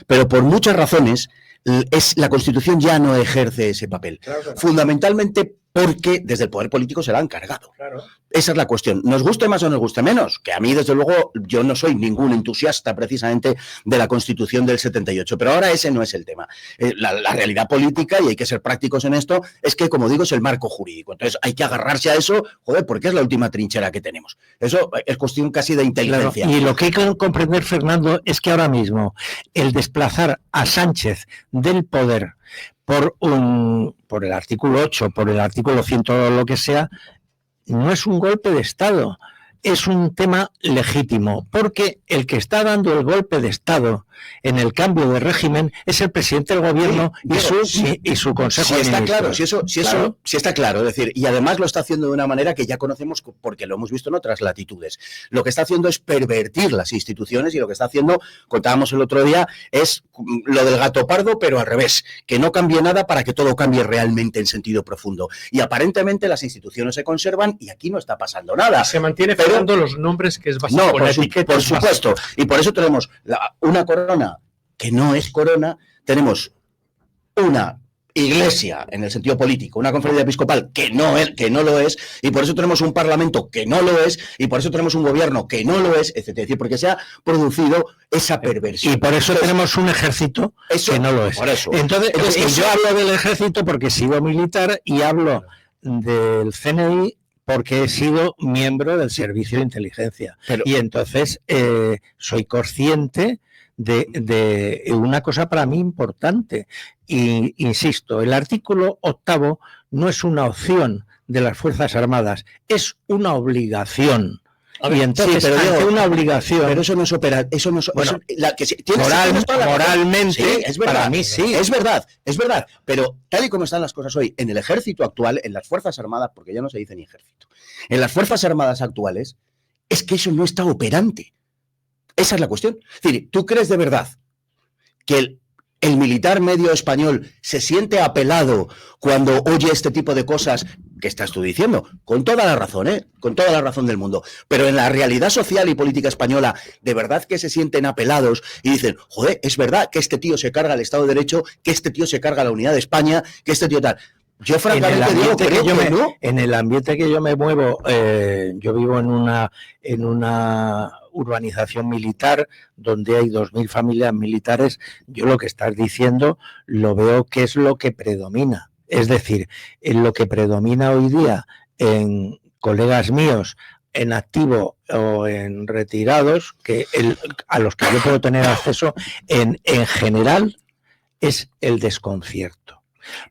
Pero por muchas razones, la Constitución ya no ejerce ese papel. Claro. Fundamentalmente porque desde el poder político se la han cargado. Claro. Esa es la cuestión. Nos guste más o nos guste menos, que a mí, desde luego, yo no soy ningún entusiasta precisamente de la Constitución del 78, pero ahora ese no es el tema. La realidad política, y hay que ser prácticos en esto, es que, como digo, es el marco jurídico. Entonces hay que agarrarse a eso, porque es la última trinchera que tenemos. Eso es cuestión casi de inteligencia. Claro, y lo que hay que comprender, Fernando, es que ahora mismo el desplazar a Sánchez del poder por el artículo 8, por el artículo 100, lo que sea, no es un golpe de Estado, es un tema legítimo, porque el que está dando el golpe de Estado en el cambio de régimen es el presidente del gobierno y su consejo de está ministros. claro, si está claro, es decir, y además lo está haciendo de una manera que ya conocemos porque lo hemos visto en otras latitudes. Lo que está haciendo es pervertir las instituciones y lo que está haciendo, contábamos el otro día, es lo del gato pardo, pero al revés, que no cambie nada para que todo cambie realmente en sentido profundo. Y aparentemente las instituciones se conservan y aquí no está pasando nada. Se mantiene pegando los nombres, que es básico. No, por supuesto. Y por eso tenemos una corona que no es corona, tenemos una iglesia en el sentido político, una conferencia episcopal que no lo es, y por eso tenemos un parlamento que no lo es, y por eso tenemos un gobierno que no lo es, etc. Es decir, porque se ha producido esa perversión. Y por eso tenemos un ejército que no lo es. Por eso. Entonces yo hablo del ejército porque he sido militar y hablo del CNI porque he sido miembro del servicio de inteligencia. Y entonces soy consciente de una cosa para mí importante. Y insisto, el artículo 8º no es una opción de las Fuerzas Armadas, es una obligación. Y entonces, ante una obligación. Pero eso no es operar. Eso no es. Bueno, moralmente, sí, es verdad, para mí sí. Es verdad. Pero tal y como están las cosas hoy, en el ejército actual, en las Fuerzas Armadas, porque ya no se dice ni ejército, en las Fuerzas Armadas actuales, es que eso no está operante. Esa es la cuestión. Es decir, ¿tú crees de verdad que el militar medio español se siente apelado cuando oye este tipo de cosas que estás tú diciendo? Con toda la razón, con toda la razón del mundo. Pero en la realidad social y política española, ¿de verdad que se sienten apelados y dicen, joder, es verdad que este tío se carga el Estado de Derecho, que este tío se carga la unidad de España, que este tío tal? Yo francamente digo que no. En el ambiente que yo me muevo, yo vivo en una urbanización militar donde hay 2.000 familias militares. Yo lo que estás diciendo lo veo que es lo que predomina. Es decir, en lo que predomina hoy día en colegas míos en activo o en retirados, a los que yo puedo tener acceso, en general es el desconcierto.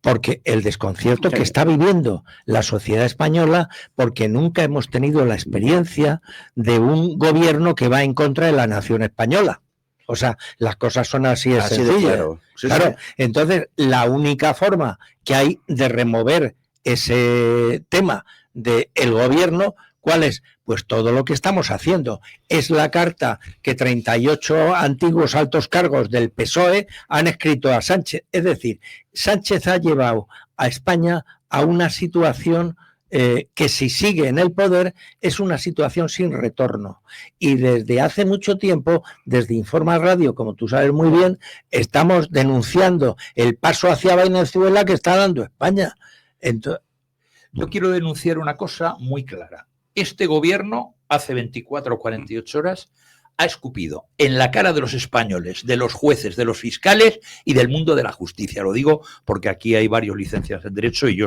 Porque el desconcierto que está viviendo la sociedad española, porque nunca hemos tenido la experiencia de un gobierno que va en contra de la nación española. O sea, las cosas son así de sencillas. Claro. Entonces, la única forma que hay de remover ese tema del gobierno, ¿cuál es? Pues todo lo que estamos haciendo. Es la carta que 38 antiguos altos cargos del PSOE han escrito a Sánchez. Es decir, Sánchez ha llevado a España a una situación que si sigue en el poder es una situación sin retorno. Y desde hace mucho tiempo, desde Informa Radio, como tú sabes muy bien, estamos denunciando el paso hacia Venezuela que está dando España. Entonces, yo quiero denunciar una cosa muy clara. Este gobierno, hace 24 o 48 horas, ha escupido en la cara de los españoles, de los jueces, de los fiscales y del mundo de la justicia. Lo digo porque aquí hay varios licenciados en Derecho y yo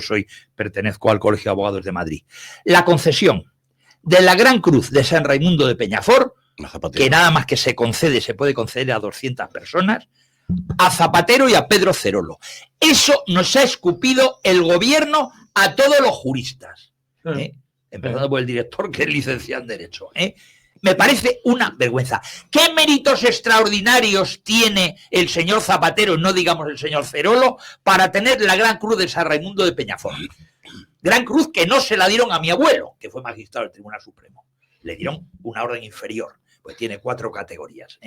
pertenezco al Colegio de Abogados de Madrid. La concesión de la Gran Cruz de San Raimundo de Peñafort, que nada más que se puede conceder a 200 personas, a Zapatero y a Pedro Cerolo. Eso nos ha escupido el gobierno a todos los juristas. Empezando por el director, que es licenciado en Derecho. Me parece una vergüenza. ¿Qué méritos extraordinarios tiene el señor Zapatero, no digamos el señor Cerolo, para tener la Gran Cruz de San Raimundo de Peñafort? Gran Cruz que no se la dieron a mi abuelo, que fue magistrado del Tribunal Supremo. Le dieron una orden inferior, pues tiene 4 categorías.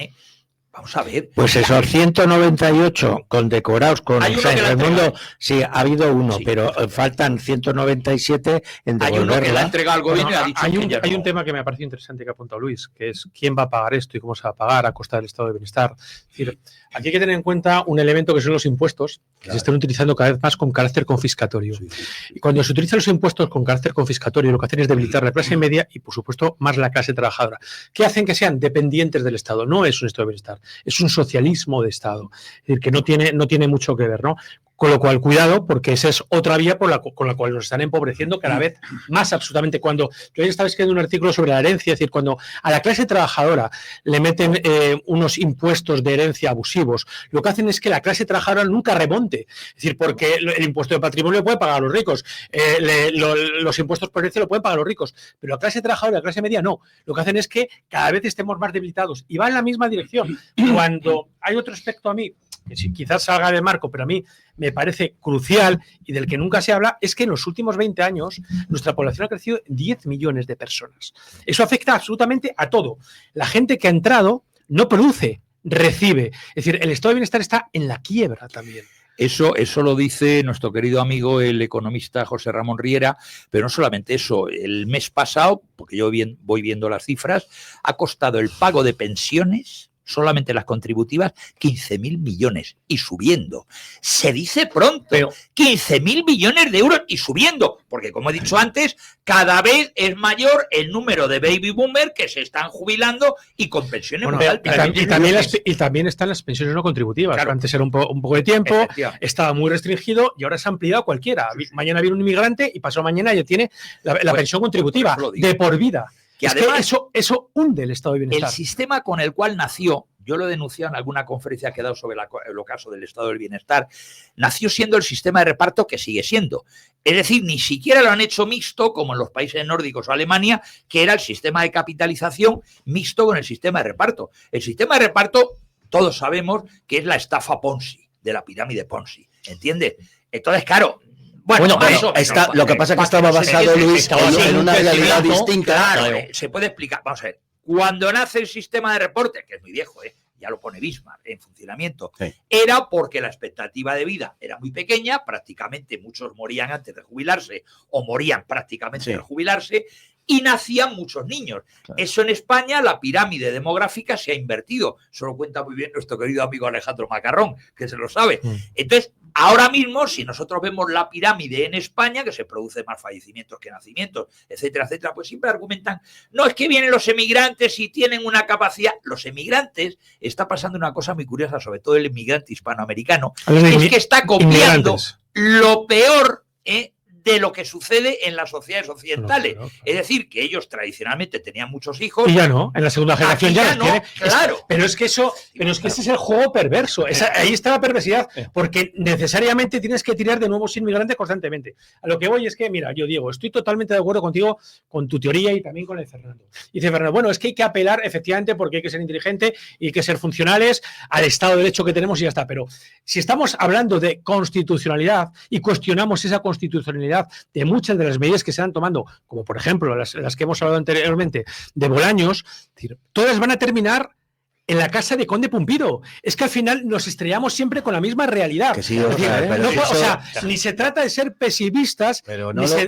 Vamos a ver. Pues esos 198 condecorados con San Raimundo, sí, ha habido uno, sí, pero faltan 197 en devolverla. Hay uno que la ha entregado al gobierno y ha dicho hay un tema que me ha parecido interesante que ha apuntado Luis, que es quién va a pagar esto y cómo se va a pagar a costa del estado de bienestar. Es decir, aquí hay que tener en cuenta un elemento que son los impuestos, que se están utilizando cada vez más con carácter confiscatorio. Sí. Y cuando se utilizan los impuestos con carácter confiscatorio, lo que hacen es debilitar la clase media y, por supuesto, más la clase trabajadora. ¿Qué hacen? Que sean dependientes del Estado. No es un estado de bienestar, es un socialismo de Estado. Es decir, que no tiene mucho que ver, ¿no? Con lo cual, cuidado, porque esa es otra vía con la cual nos están empobreciendo cada vez más absolutamente. Cuando yo ayer estaba escribiendo un artículo sobre la herencia, es decir, cuando a la clase trabajadora le meten unos impuestos de herencia abusivos, lo que hacen es que la clase trabajadora nunca remonte. Es decir, porque el impuesto de patrimonio lo pueden pagar los ricos, los impuestos por herencia lo pueden pagar los ricos, pero la clase trabajadora y la clase media no. Lo que hacen es que cada vez estemos más debilitados y va en la misma dirección. Cuando hay otro aspecto a mí, que quizás salga de marco, pero a mí me parece crucial y del que nunca se habla, es que en los últimos 20 años nuestra población ha crecido 10 millones de personas. Eso afecta absolutamente a todo. La gente que ha entrado no produce, recibe. Es decir, el estado de bienestar está en la quiebra también. Eso lo dice nuestro querido amigo, el economista José Ramón Riera, pero no solamente eso. El mes pasado, porque yo voy viendo las cifras, ha costado el pago de pensiones, solamente las contributivas, 15.000 millones y subiendo. Se dice pronto, pero 15.000 millones de euros y subiendo, porque como he dicho antes, cada vez es mayor el número de baby boomers que se están jubilando y con pensiones muy altas. Y también están las pensiones no contributivas. Claro. Antes era un poco de tiempo, estaba muy restringido y ahora se ha ampliado cualquiera. Mañana viene un inmigrante y pasado mañana ya tiene la pensión contributiva de por vida. Que además, eso hunde el estado de bienestar. El sistema con el cual nació, yo lo he denunciado en alguna conferencia que he dado sobre el ocaso del estado del bienestar, nació siendo el sistema de reparto que sigue siendo. Es decir, ni siquiera lo han hecho mixto, como en los países nórdicos o Alemania, que era el sistema de capitalización mixto con el sistema de reparto. El sistema de reparto, todos sabemos que es la estafa Ponzi, de la pirámide Ponzi, ¿entiendes? Entonces, claro, bueno, lo que pasa es que estaba basado, Luis, en una realidad distinta. Claro, se puede explicar. Vamos a ver. Cuando nace el sistema de reporte, que es muy viejo, ya lo pone Bismarck en funcionamiento, era porque la expectativa de vida era muy pequeña, prácticamente muchos morían antes de jubilarse o morían prácticamente al jubilarse, y nacían muchos niños. Claro. Eso en España, la pirámide demográfica se ha invertido. Eso lo cuenta muy bien nuestro querido amigo Alejandro Macarrón, que se lo sabe. Entonces, ahora mismo, si nosotros vemos la pirámide en España, que se produce más fallecimientos que nacimientos, etcétera, etcétera, pues siempre argumentan, no, es que vienen los emigrantes y tienen una capacidad. Los emigrantes, está pasando una cosa muy curiosa, sobre todo el inmigrante hispanoamericano, es que está copiando lo peor, de lo que sucede en las sociedades occidentales. Claro. Es decir, que ellos tradicionalmente tenían muchos hijos. Y ya no, en la segunda generación ya no tiene. Claro. Pero es que ese es el juego perverso. Ahí está la perversidad, porque necesariamente tienes que tirar de nuevos inmigrantes constantemente. A lo que voy es que, mira, yo Diego, estoy totalmente de acuerdo contigo, con tu teoría y también con el Fernando. Y dice Fernando, bueno, es que hay que apelar efectivamente porque hay que ser inteligente y hay que ser funcionales al Estado de Derecho que tenemos y ya está. Pero si estamos hablando de constitucionalidad y cuestionamos esa constitucionalidad de muchas de las medidas que se están tomando, como por ejemplo las que hemos hablado anteriormente de Bolaños, todas van a terminar en la casa de Conde Pumpido. Es que al final nos estrellamos siempre con la misma realidad. Que sí, ni se trata de ser pesimistas,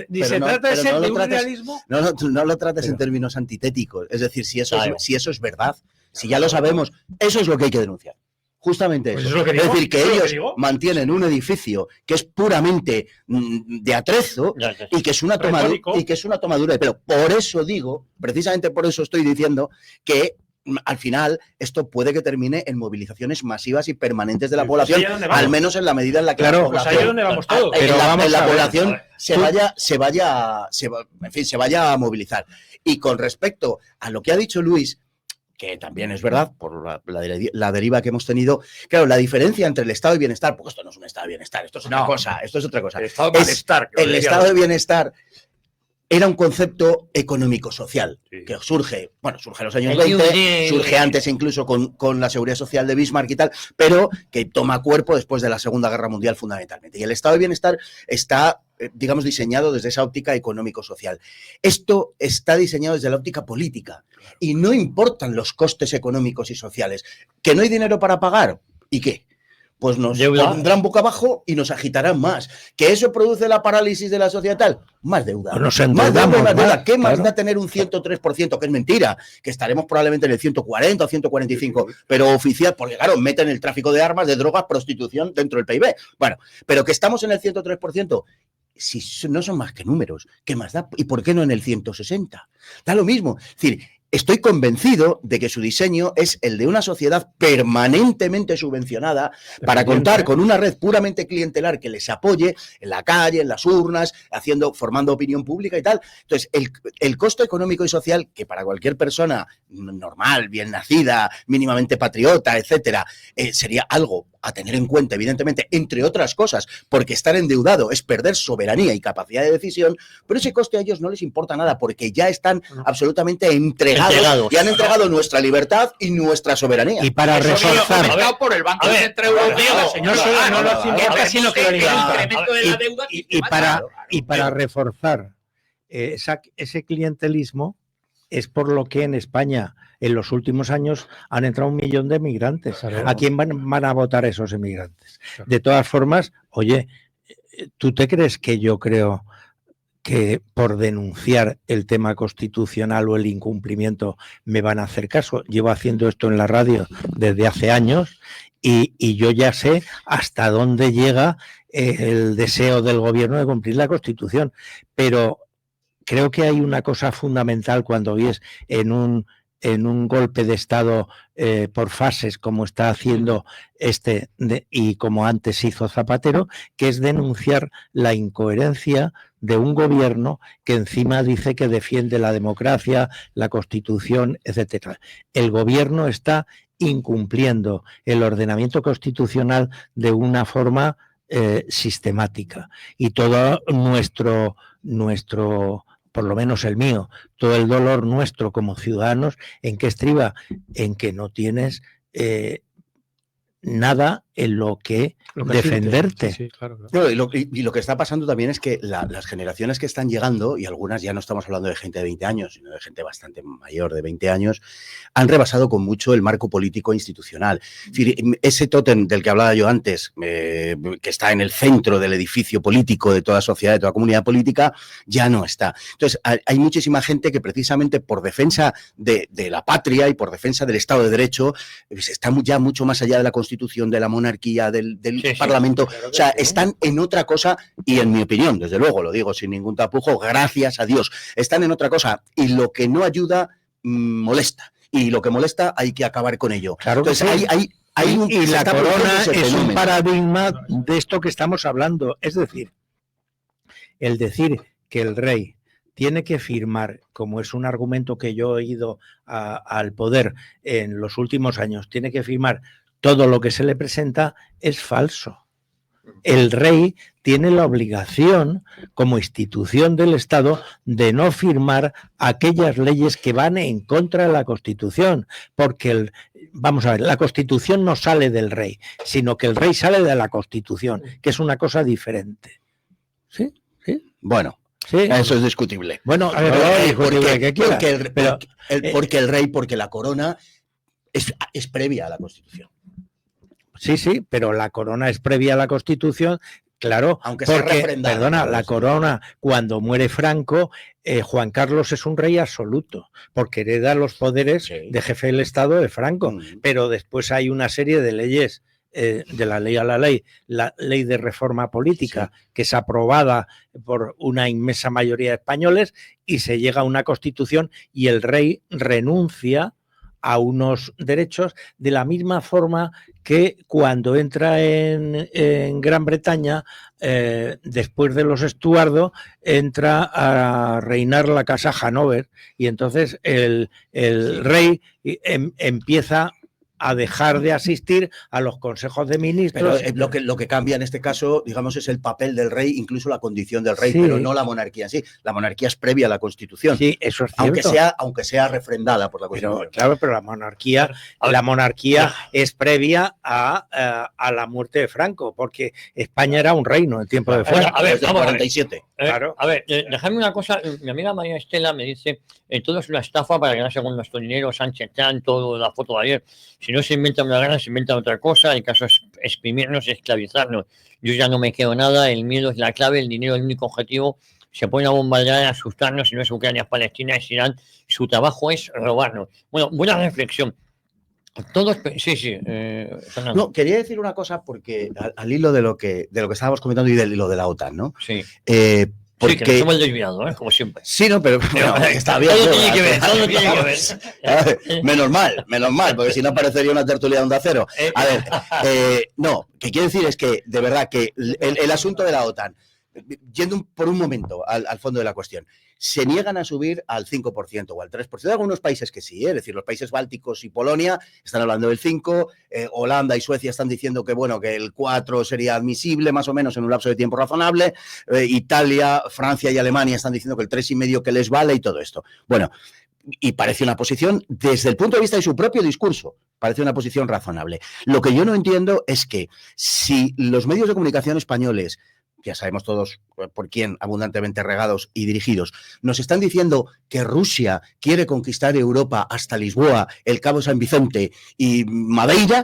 ni se trata de ser de un realismo. No lo trates en términos antitéticos. Es decir, si eso es verdad, si ya lo sabemos, eso es lo que hay que denunciar. Justamente pues eso. Es decir, que ellos mantienen un edificio que es puramente de atrezo y que es una tomadura de pelo. Por eso digo, precisamente por eso estoy diciendo que al final esto puede que termine en movilizaciones masivas y permanentes de la población, al menos en la medida en la que la población, ahí es donde vamos todos. La población se vaya a movilizar. Y con respecto a lo que ha dicho Luis, que también es verdad, por la deriva que hemos tenido. Claro, la diferencia entre el estado de bienestar, porque esto no es un estado de bienestar, esto es otra cosa, esto es otra cosa. El estado de bienestar. El estado de bienestar era un concepto económico-social que surge en los años 20, surge antes incluso con la seguridad social de Bismarck y tal, pero que toma cuerpo después de la Segunda Guerra Mundial fundamentalmente. Y el estado de bienestar está, digamos, diseñado desde esa óptica económico-social. Esto está diseñado desde la óptica política y no importan los costes económicos y sociales. ¿Que no hay dinero para pagar? ¿Y qué? Pues nos pondrán boca abajo y nos agitarán más. ¿Que eso produce la parálisis de la sociedad tal? Más deuda. Más deuda. ¿Qué más da tener un 103%? Que es mentira, que estaremos probablemente en el 140 o 145, pero oficial, porque claro, meten el tráfico de armas, de drogas, prostitución dentro del PIB. Bueno, pero que estamos en el 103%. Si no son más que números, ¿qué más da? ¿Y por qué no en el 160? Da lo mismo. Es decir, estoy convencido de que su diseño es el de una sociedad permanentemente subvencionada para contar con una red puramente clientelar que les apoye en la calle, en las urnas, formando opinión pública y tal. Entonces, el costo económico y social, que para cualquier persona normal, bien nacida, mínimamente patriota, etcétera, sería algo a tener en cuenta, evidentemente, entre otras cosas, porque estar endeudado es perder soberanía y capacidad de decisión, pero ese coste a ellos no les importa nada porque ya están absolutamente entregados y han entregado nuestra libertad y nuestra soberanía. Y para reforzar... por el Banco Central Europeo. Señor Soler, no lo cimienta sino que lo liga. Y para reforzar ese clientelismo, es por lo que en España en los últimos años han entrado 1 millón de emigrantes. Claro. ¿A quién van a votar esos emigrantes? Claro. De todas formas, oye, ¿tú te crees que yo creo que por denunciar el tema constitucional o el incumplimiento me van a hacer caso? Llevo haciendo esto en la radio desde hace años y yo ya sé hasta dónde llega el deseo del gobierno de cumplir la Constitución, pero creo que hay una cosa fundamental cuando ves en un golpe de Estado por fases, como está haciendo y como antes hizo Zapatero, que es denunciar la incoherencia de un gobierno que encima dice que defiende la democracia, la Constitución, etcétera. El gobierno está incumpliendo el ordenamiento constitucional de una forma sistemática, y todo nuestro por lo menos el mío, todo el dolor nuestro como ciudadanos, ¿en qué estriba? En que no tienes nada en lo que defenderte. Sí, claro. No, y lo que está pasando también es que las generaciones que están llegando, y algunas ya no estamos hablando de gente de 20 años, sino de gente bastante mayor de 20 años, han rebasado con mucho el marco político e institucional. Es decir, ese tótem del que hablaba yo antes, que está en el centro del edificio político de toda sociedad, de toda comunidad política, ya no está. Entonces, hay muchísima gente que precisamente por defensa de la patria y por defensa del Estado de Derecho, pues está ya mucho más allá de la Constitución, de la monarquía, del Parlamento. Claro, o sea, están en otra cosa y, en mi opinión, desde luego, lo digo sin ningún tapujo, gracias a Dios, están en otra cosa, y lo que no ayuda molesta, y lo que molesta hay que acabar con ello. Claro. Entonces, y la corona es un paradigma de esto que estamos hablando. Es decir, el decir que el rey tiene que firmar, como es un argumento que yo he oído al poder en los últimos años, tiene que firmar todo lo que se le presenta, es falso. El rey tiene la obligación, como institución del Estado, de no firmar aquellas leyes que van en contra de la Constitución, porque vamos a ver, la Constitución no sale del rey, sino que el rey sale de la Constitución, que es una cosa diferente. ¿Sí? ¿Sí? Bueno. Sí. Eso es discutible. Bueno, porque la corona es previa a la Constitución. Sí, pero la corona es previa a la Constitución, claro, aunque sea refrendada. Perdona, la corona, cuando muere Franco, Juan Carlos es un rey absoluto, porque hereda los poderes de jefe del Estado de Franco, pero después hay una serie de leyes, de la ley a la ley de reforma política, que es aprobada por una inmensa mayoría de españoles, y se llega a una Constitución y el rey renuncia a unos derechos, de la misma forma que cuando entra en Gran Bretaña, después de los Estuardo, entra a reinar la casa Hanover, y entonces el rey empieza a dejar de asistir a los consejos de ministros. Pero lo que cambia en este caso, digamos, es el papel del rey, incluso la condición del rey, pero no la monarquía en sí. La monarquía es previa a la Constitución. Sí, eso es cierto. Aunque sea refrendada por la Constitución. Pero la monarquía es previa a la muerte de Franco, porque España era un reino en tiempo de Franco. A ver, desde el 47. Claro. A ver, déjame una cosa. Mi amiga María Estela me dice, todo es una estafa para ganarse con nuestro dinero, Sánchez Chan, todo la foto de ayer. Si no se inventan una gana, se inventan otra cosa. El caso es exprimirnos, esclavizarnos. Yo ya no me quedo nada, el miedo es la clave, el dinero es el único objetivo. Se pone a bombardear, a asustarnos, si no es Ucrania, es Palestina, es Irán. Su trabajo es robarnos. Bueno, buena reflexión. Todos, no, quería decir una cosa porque al hilo de lo que estábamos comentando y del hilo de la OTAN, ¿no? Sí. Sí, que nos hemos desviado, como siempre. Sí, no, pero bueno, está bien. Todo tiene que ver, todo tiene que ver. Menos mal, porque si no parecería una tertulia de Onda Cero. A ver, no, que quiero decir es que, de verdad, que el asunto de la OTAN, yendo por un momento al fondo de la cuestión, se niegan a subir al 5% o al 3%. Hay algunos países que sí, es decir, los países bálticos y Polonia están hablando del 5%, Holanda y Suecia están diciendo que, bueno, que el 4% sería admisible más o menos en un lapso de tiempo razonable, Italia, Francia y Alemania están diciendo que el 3,5% que les vale y todo esto. Bueno, y parece una posición, desde el punto de vista de su propio discurso, parece una posición razonable. Lo que yo no entiendo es que si los medios de comunicación españoles, ya sabemos todos por quién, abundantemente regados y dirigidos, nos están diciendo que Rusia quiere conquistar Europa hasta Lisboa, el Cabo San Vicente y Madeira,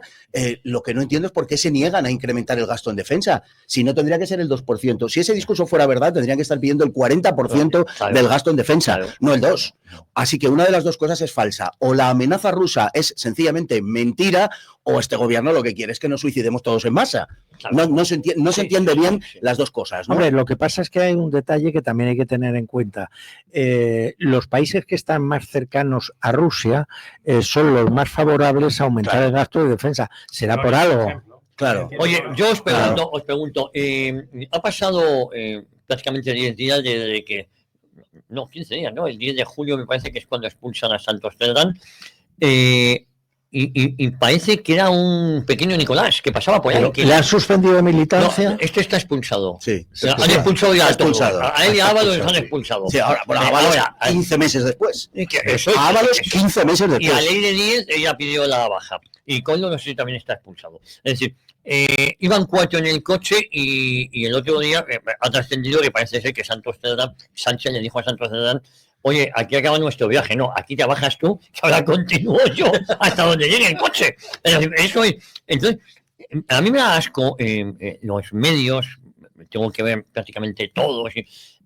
lo que no entiendo es por qué se niegan a incrementar el gasto en defensa. Si no, tendría que ser el 2%. Si ese discurso fuera verdad, tendrían que estar pidiendo el 40% del gasto en defensa, no el 2%. Así que una de las dos cosas es falsa. O la amenaza rusa es sencillamente mentira, o este gobierno lo que quiere es que nos suicidemos todos en masa. No se entiende bien las dos cosas, ¿no? Hombre, lo que pasa es que hay un detalle que también hay que tener en cuenta. Los países que están más cercanos a Rusia son los más favorables a aumentar el gasto de defensa. ¿Será por algo? Claro. Oye, yo os pregunto, ha pasado prácticamente 10 días desde que, no, 15 días, ¿no? El 10 de julio me parece que es cuando expulsan a Santos Cerdán. Y parece que era un pequeño Nicolás que pasaba por ahí. ¿Le han suspendido de militancia? No, este está expulsado. Sí. Han expulsado ya a todos. Expulsado. A él y a Ábalos los han expulsado. Sí, ahora, bueno, Ábalos 15 meses después. Ábalos 15 meses después. Y a ley de 10 ella pidió la baja. Y Coldo no sé si también está expulsado. Es decir, iban 4 en el coche y el otro día ha trascendido que parece ser que Sánchez le dijo a Santos Cerdán: oye, aquí acaba nuestro viaje, no, aquí te bajas tú, que ahora continúo yo hasta donde llegue el coche. Eso es. Entonces, a mí me da asco los medios, tengo que ver prácticamente todos.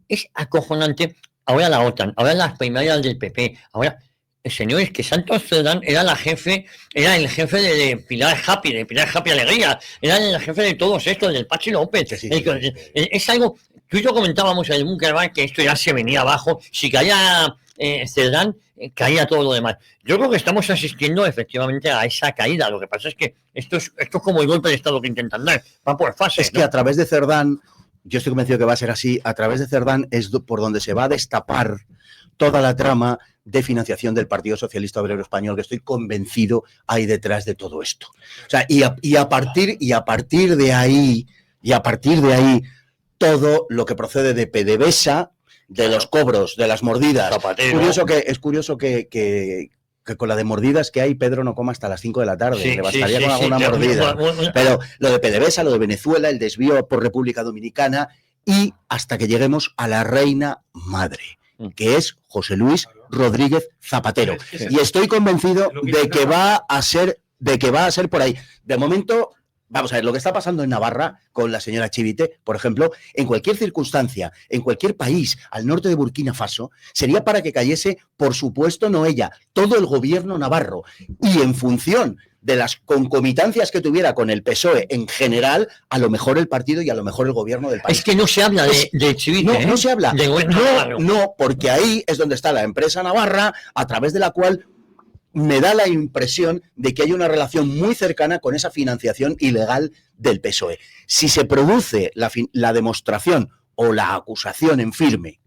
Es acojonante. Ahora la OTAN, ahora las primarias del PP, ahora, señores, que Santos Cerdán era el jefe de Pilar Happy Alegría, era el jefe de todos estos, del Pachi López. Sí. Es algo. Tú y yo comentábamos en el Bunker Bar que esto ya se venía abajo. Si caía Cerdán, caía todo lo demás. Yo creo que estamos asistiendo efectivamente a esa caída. Lo que pasa es que esto es como el golpe de Estado que intentan dar. Va por fases. Es que a través de Cerdán, yo estoy convencido que va a ser así, a través de Cerdán es por donde se va a destapar toda la trama de financiación del Partido Socialista Obrero Español, que estoy convencido hay detrás de todo esto. O sea, y a partir de ahí, todo lo que procede de PDVSA, de los cobros, de las mordidas. Es curioso que con la de mordidas que hay, Pedro no coma hasta las 5 de la tarde. Le bastaría con alguna mordida. Pero lo de PDVSA, lo de Venezuela, el desvío por República Dominicana y hasta que lleguemos a la reina madre, que es José Luis Rodríguez Zapatero. Y estoy convencido de que va a ser por ahí. De momento, vamos a ver, lo que está pasando en Navarra con la señora Chivite, por ejemplo, en cualquier circunstancia, en cualquier país al norte de Burkina Faso, sería para que cayese, por supuesto, no ella, todo el gobierno navarro. Y en función de las concomitancias que tuviera con el PSOE en general, a lo mejor el partido y a lo mejor el gobierno del país. Es que no se habla de Chivite. No se habla. No, porque ahí es donde está la empresa navarra, a través de la cual me da la impresión de que hay una relación muy cercana con esa financiación ilegal del PSOE. Si se produce la demostración o la acusación en firme,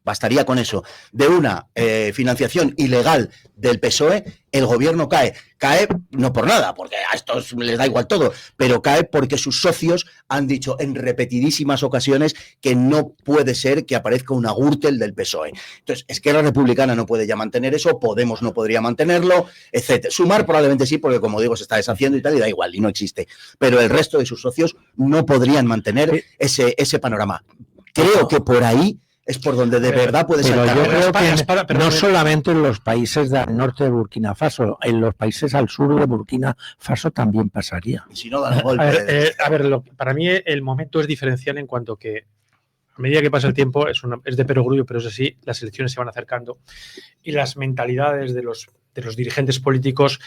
bastaría con eso, de una financiación ilegal del PSOE, el gobierno cae. Cae no por nada, porque a estos les da igual todo, pero cae porque sus socios han dicho en repetidísimas ocasiones que no puede ser que aparezca una Gürtel del PSOE. Entonces, Esquerra Republicana no puede ya mantener eso, Podemos no podría mantenerlo, etc. Sumar probablemente sí, porque como digo, se está deshaciendo y tal, y da igual, y no existe. Pero el resto de sus socios no podrían mantener ese panorama. Creo que por ahí es por donde de verdad puede ser. Pero yo creo que no solamente en los países del norte de Burkina Faso, en los países al sur de Burkina Faso también pasaría. Si no dan golpe. Para mí el momento es diferencial en cuanto que a medida que pasa el tiempo, es de perogrullo, pero es así, las elecciones se van acercando y las mentalidades de los dirigentes políticos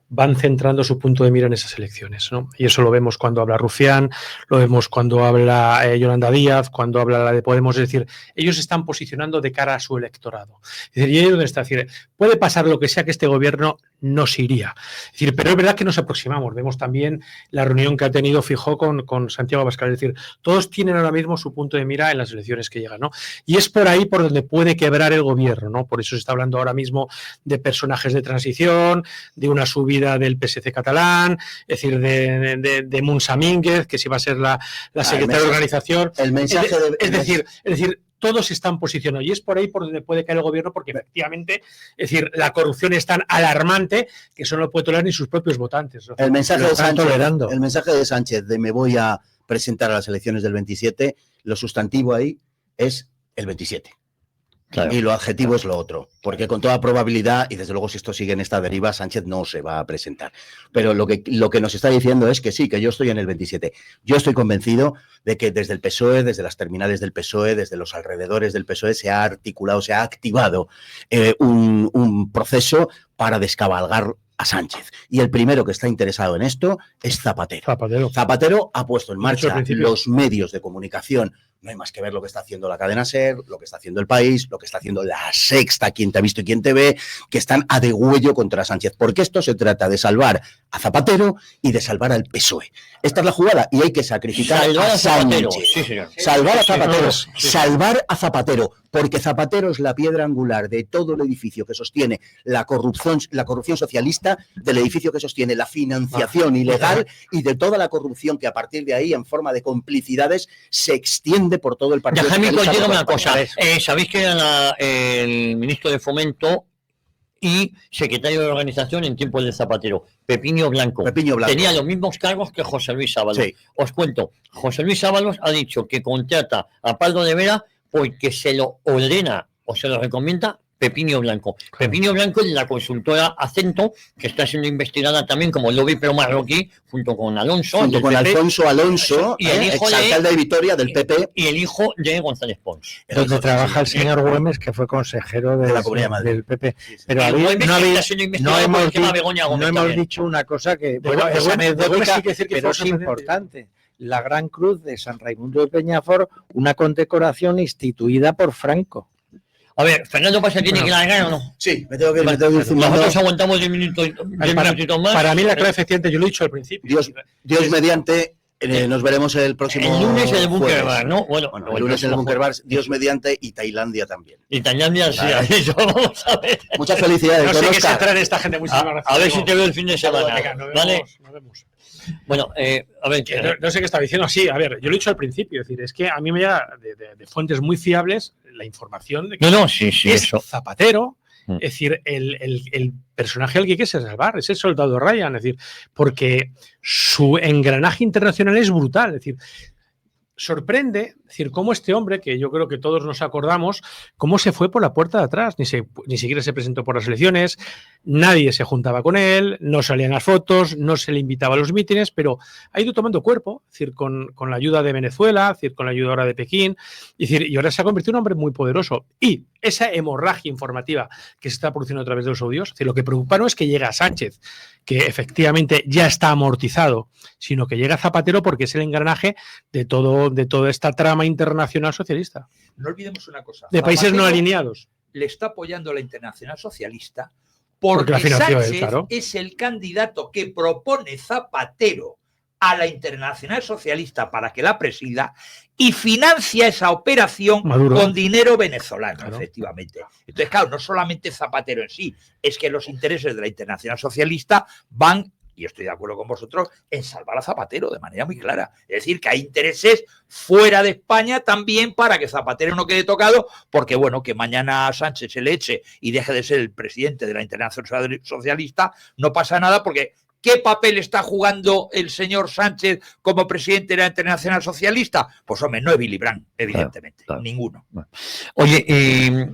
van centrando su punto de mira en esas elecciones, ¿no? Y eso lo vemos cuando habla Rufián, lo vemos cuando habla Yolanda Díaz, cuando habla la de Podemos. Es decir, ellos se están posicionando de cara a su electorado. Es decir, y ahí es donde está. Es decir, puede pasar lo que sea que este gobierno no se iría. Es decir, pero es verdad que nos aproximamos. Vemos también la reunión que ha tenido Feijóo con Santiago Abascal. Es decir, todos tienen ahora mismo su punto de mira en las elecciones que llegan, ¿no? Y es por ahí por donde puede quebrar el gobierno, ¿no? Por eso se está hablando ahora mismo de personajes de transición, de una subida del PSC catalán, es decir, de Munsa Mínguez, que si va a ser la secretaria de organización. El mensaje es decir, todos se están posicionando y es por ahí por donde puede caer el gobierno, porque efectivamente, es decir, la corrupción es tan alarmante que eso no lo puede tolerar ni sus propios votantes, ¿no? El mensaje Lo de están Sánchez, tolerando. el mensaje de Sánchez de me voy a presentar a las elecciones del 27, lo sustantivo ahí es el 27. Claro. Y lo adjetivo es lo otro, porque con toda probabilidad, y desde luego si esto sigue en esta deriva, Sánchez no se va a presentar. Pero lo que nos está diciendo es que sí, que yo estoy en el 27. Yo estoy convencido de que desde el PSOE, desde las terminales del PSOE, desde los alrededores del PSOE, se ha articulado, se ha activado un proceso para descabalgar a Sánchez. Y el primero que está interesado en esto es Zapatero. Zapatero ha puesto en marcha los medios de comunicación. No hay más que ver lo que está haciendo la cadena SER, lo que está haciendo El País, lo que está haciendo La Sexta, Quién te ha visto y quién te ve, que están a degüello contra Sánchez. Porque esto se trata de salvar a Zapatero y de salvar al PSOE. Esta es la jugada y hay que sacrificar a Sánchez. Sí, señor. Salvar a Zapatero. Salvar a Zapatero. Porque Zapatero es la piedra angular de todo el edificio que sostiene la corrupción socialista, del edificio que sostiene la financiación ilegal y de toda la corrupción que a partir de ahí, en forma de complicidades, se extiende por todo el partido. Déjame que os diga una cosa. Sabéis que era el ministro de Fomento y secretario de organización en tiempos de Zapatero, Pepinio Blanco. Tenía los mismos cargos que José Luis Ábalos. Sí. Os cuento, José Luis Ábalos ha dicho que contrata a Pardo de Vera porque se lo ordena o se lo recomienda Pepinio Blanco. Claro. Pepinio Blanco es la consultora Acento, que está siendo investigada también como lobby pero marroquí, junto con Alonso. Junto con Alfonso Alonso, y el hijo exalcalde de Vitoria del PP. Y el hijo de González Pons. Donde trabaja el señor Güemes, que fue consejero de la Comunidad de Madrid del PP. Pero no hemos dicho una cosa que bueno, es anecdótica, pero es importante. La Gran Cruz de San Raimundo de Peñafort, una condecoración instituida por Franco. A ver, Fernando Pasa tiene que largar o no. Sí, me tengo que ir. Nosotros aguantamos 10 minutitos más. Para mí la clave efectivamente, yo lo he dicho al principio. Dios mediante, nos veremos el próximo el lunes en el Bunker Bar, ¿no? Bueno, el lunes en el Bunker Bar, Dios mediante, y Tailandia también. Y Tailandia, sí, eso vamos a ver. Muchas felicidades. No sé qué se trae esta gente, muchísimas gracias. A ver si te veo el fin de semana. Venga, ¿vale? Nos vemos. Bueno, a ver. No sé qué estaba diciendo. Sí, a ver, yo lo he dicho al principio. Es decir, es que a mí me da de fuentes muy fiables la información de que sí, es eso. Zapatero. Es decir, el personaje al que hay que salvar es el soldado Ryan. Es decir, porque su engranaje internacional es brutal. Es decir, sorprende, es decir, cómo este hombre, que yo creo que todos nos acordamos, cómo se fue por la puerta de atrás, ni siquiera se presentó por las elecciones, nadie se juntaba con él, no salían las fotos, no se le invitaba a los mítines, pero ha ido tomando cuerpo, es decir, con la ayuda de Venezuela, es decir, con la ayuda ahora de Pekín, es decir, y ahora se ha convertido en un hombre muy poderoso. Y esa hemorragia informativa que se está produciendo a través de los audios, es decir, lo que preocupa no es que llegue a Sánchez, que efectivamente ya está amortizado, sino que llega Zapatero porque es el engranaje de toda esta trama internacional socialista. No olvidemos una cosa. De países no alineados. Le está apoyando la Internacional Socialista porque la financió Sánchez él, claro. Es el candidato que propone Zapatero a la Internacional Socialista para que la presida y financia esa operación Maduro con dinero venezolano, claro. Efectivamente. Entonces, claro, no solamente Zapatero en sí, es que los intereses de la Internacional Socialista van, y estoy de acuerdo con vosotros, en salvar a Zapatero de manera muy clara. Es decir, que hay intereses fuera de España también para que Zapatero no quede tocado, porque bueno, que mañana Sánchez se le eche y deje de ser el presidente de la Internacional Socialista, no pasa nada porque ¿qué papel está jugando el señor Sánchez como presidente de la Internacional Socialista? Pues hombre, no es Willy Brandt, evidentemente, claro. Ninguno. Oye,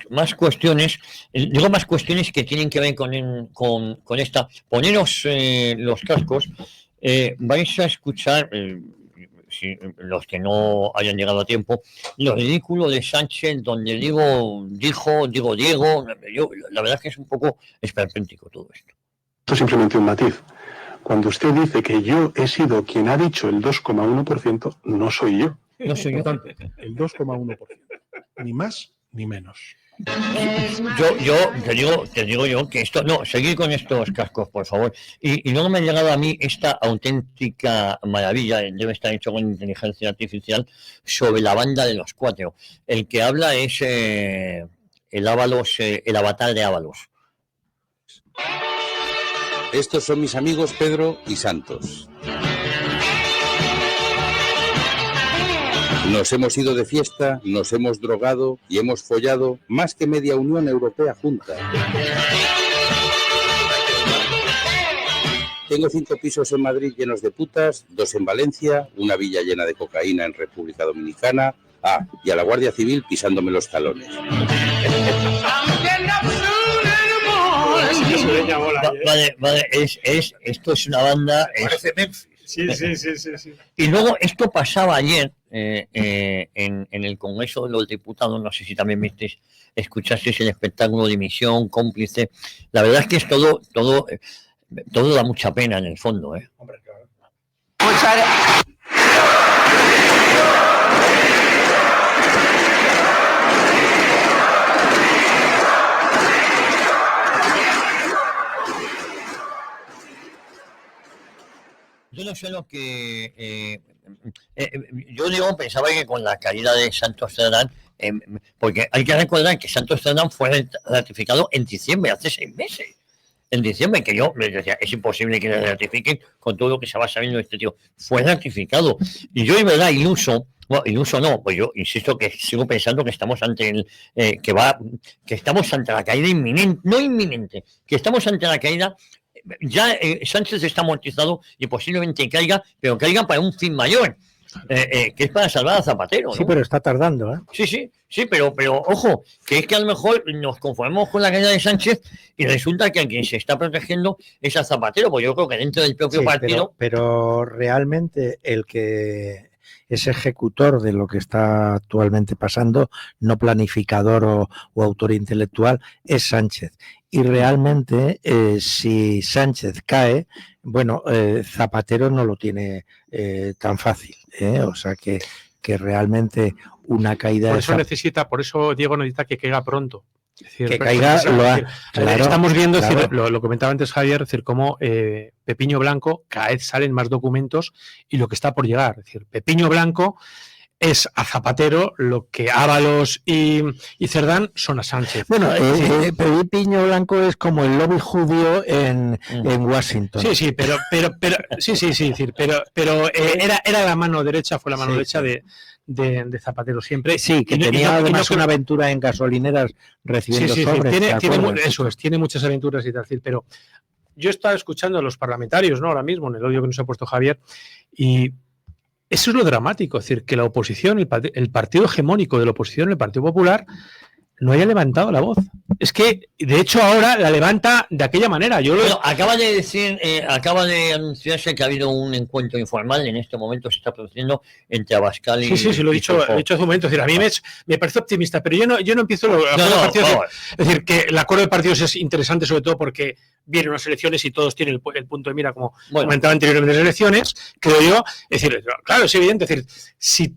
más cuestiones, digo más cuestiones que tienen que ver con esta. Poneros los cascos, vais a escuchar, los que no hayan llegado a tiempo, lo ridículo de Sánchez, donde digo Diego, yo, la verdad es que es un poco esperpéntico todo esto. Esto es simplemente un matiz. Cuando usted dice que yo he sido quien ha dicho el 2,1%, no soy yo. No soy yo. Por tanto, el 2,1%. Ni más ni menos. Yo te digo yo que esto, no, seguir con estos cascos, por favor. Y luego me ha llegado a mí esta auténtica maravilla, debe estar hecho con inteligencia artificial, sobre la banda de los 4. El que habla es el Ábalos, el avatar de Ábalos. Estos son mis amigos Pedro y Santos. Nos hemos ido de fiesta, nos hemos drogado y hemos follado más que media Unión Europea junta. Tengo 5 pisos en Madrid llenos de putas, 2 en Valencia, una villa llena de cocaína en República Dominicana, y a la Guardia Civil pisándome los talones. Vale, esto es una banda. Parece Memphis. Sí. Y luego esto pasaba ayer en el Congreso de los Diputados, no sé si también escuchasteis el espectáculo de Misión, Cómplice. La verdad es que es todo da mucha pena en el fondo, ¿eh? Hombre, claro. Yo no sé lo que... yo digo, pensaba que con la caída de Santos Cerdán, porque hay que recordar que Santos Cerdán fue ratificado en diciembre, hace 6 meses. En diciembre, que yo me decía, es imposible que le ratifiquen con todo lo que se va sabiendo de este tío. Fue ratificado. Y yo, de verdad, iluso no, pues yo insisto que sigo pensando que estamos ante que estamos ante la caída inminente, no inminente, que estamos ante la caída. Ya Sánchez está amortizado y posiblemente caiga, pero caiga para un fin mayor, que es para salvar a Zapatero, ¿no? Sí, pero está tardando, ¿eh? Sí, pero ojo, que es que a lo mejor nos conformamos con la caída de Sánchez y resulta que a quien se está protegiendo es a Zapatero, pues yo creo que dentro del propio partido... Pero realmente el que es ejecutor de lo que está actualmente pasando, no planificador o autor intelectual, es Sánchez. Y realmente, si Sánchez cae, bueno, Zapatero no lo tiene tan fácil, ¿eh? O sea que realmente una caída... Por eso Diego necesita que caiga pronto. Es decir, que caiga, claro, estamos viendo, claro. Es decir, lo comentaba antes Javier, es decir, cómo Pepiño Blanco, cada vez salen más documentos y lo que está por llegar. Es decir, Pepiño Blanco es a Zapatero lo que Ábalos y Cerdán son a Sánchez. Bueno, Pepiño Blanco es como el lobby judío en Washington. Sí, pero era la mano derecha, fue la mano derecha de Zapatero siempre. Sí, que tenía además una aventura en gasolineras recibiendo sobres. Tiene muchas aventuras y tal, pero yo estaba escuchando a los parlamentarios, ¿no? Ahora mismo, en el audio que nos ha puesto Javier, y eso es lo dramático, es decir, que la oposición, el partido hegemónico de la oposición, el Partido Popular, no haya levantado la voz. Es que, de hecho, ahora la levanta de aquella manera. Acaba de anunciarse que ha habido un encuentro informal, en este momento se está produciendo entre Abascal y... Sí, lo he dicho hace un momento. Es decir, a mí me parece optimista, pero yo no empiezo el acuerdo de partidos. Es decir, que el acuerdo de partidos es interesante, sobre todo porque vienen unas elecciones y todos tienen el punto de mira, como comentaba anteriormente, las elecciones, creo yo. Es decir, claro, es evidente. Es decir,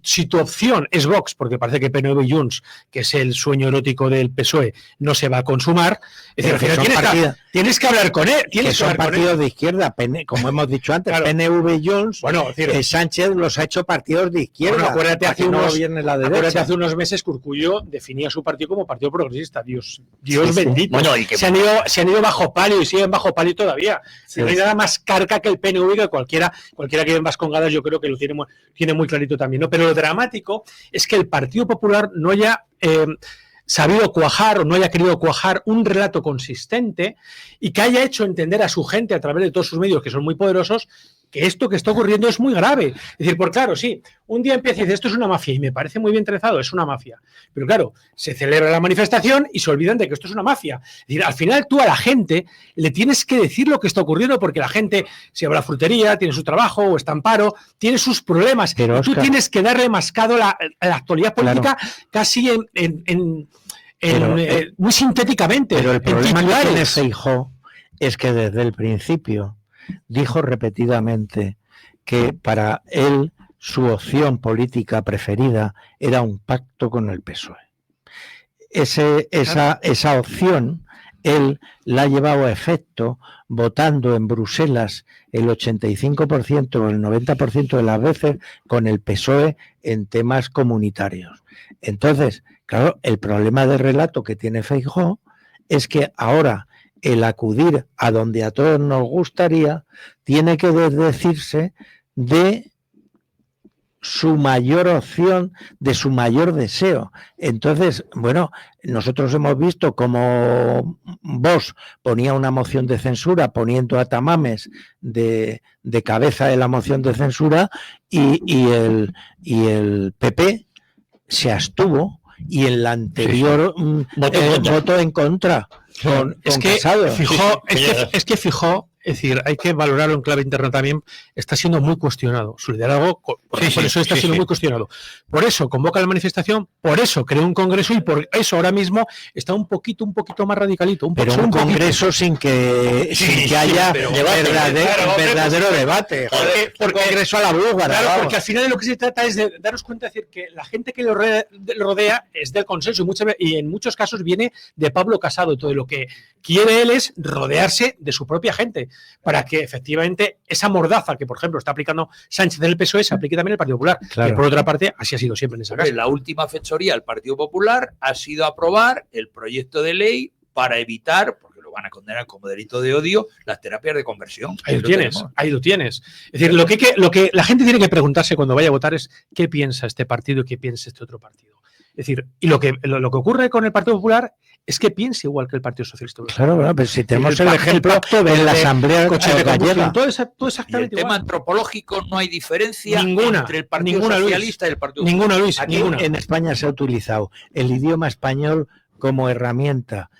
si tu opción es Vox, porque parece que PNV y Junts, que es el sueño erótico del PSOE, no se va a consumar, es decir, al final tienes que hablar con él. Que son partidos de izquierda, como hemos dicho antes, claro. PNV y Junts, Sánchez los ha hecho partidos de izquierda. Bueno, acuérdate hace unos meses que Urkullu definía su partido como partido progresista. Dios bendito. Bueno, y que se han ido bajo palio y siguen bajo palio todavía. No hay nada más carca que el PNV, que cualquiera que vive en Vascongadas, yo creo que lo tiene muy clarito también, ¿no? Pero lo dramático es que el Partido Popular no haya sabido cuajar o no haya querido cuajar un relato consistente y que haya hecho entender a su gente a través de todos sus medios, que son muy poderosos, que esto que está ocurriendo es muy grave. Es decir, por claro, sí, un día empieza y dice esto es una mafia y me parece muy bien trenzado, es una mafia. Pero claro, se celebra la manifestación y se olvidan de que esto es una mafia. Es decir, al final tú a la gente le tienes que decir lo que está ocurriendo porque la gente se va a la frutería, tiene su trabajo o está en paro, tiene sus problemas. Pero, Oscar, tú tienes que darle mascado la actualidad política casi muy sintéticamente. Pero el problema que tiene Feijóo es que desde el principio dijo repetidamente que para él su opción política preferida era un pacto con el PSOE. Esa opción él la ha llevado a efecto votando en Bruselas el 85% o el 90% de las veces con el PSOE en temas comunitarios. Entonces, claro, el problema de relato que tiene Feijóo es que ahora el acudir a donde a todos nos gustaría tiene que desdecirse de su mayor opción, de su mayor deseo. Entonces, bueno, nosotros hemos visto cómo Vox ponía una moción de censura poniendo a Tamames de cabeza de la moción de censura y el PP se abstuvo y en la anterior votó en contra con Casado. Feijóo, es decir, hay que valorarlo en clave interna también, está siendo muy cuestionado. Su liderazgo, por eso está siendo muy cuestionado. Por eso convoca la manifestación, por eso creó un congreso y por eso ahora mismo está un poquito más radicalito. Pero un congreso sin que haya verdadero debate. Porque congreso a la búlgara. Claro, porque al final de lo que se trata es de daros cuenta, es decir, que la gente que lo rodea es del consenso y en muchos casos viene de Pablo Casado. Todo lo que quiere él es rodearse de su propia gente, para que efectivamente esa mordaza que, por ejemplo, está aplicando Sánchez en el PSOE se aplique también en el Partido Popular. Claro. Que por otra parte, así ha sido siempre en esa casa. La última fechoría del Partido Popular ha sido aprobar el proyecto de ley para evitar, porque lo van a condenar como delito de odio, las terapias de conversión. Ahí lo tienes. Es decir, lo que la gente tiene que preguntarse cuando vaya a votar es qué piensa este partido y qué piensa este otro partido. Es decir, y lo que ocurre con el Partido Popular es que piense igual que el Partido Socialista. Claro, bueno, pero si tenemos el ejemplo de la Asamblea gallega. Todo exactamente el tema antropológico no hay diferencia entre el Partido Socialista y el Partido Ninguna, Popular. Luis. Aquí en España se ha utilizado el idioma español como herramienta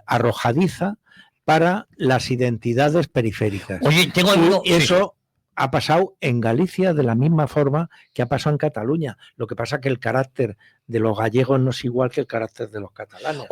arrojadiza para las identidades periféricas. Oye, y eso ha pasado en Galicia de la misma forma que ha pasado en Cataluña. Lo que pasa es que el carácter de los gallegos no es igual que el carácter de los catalanes.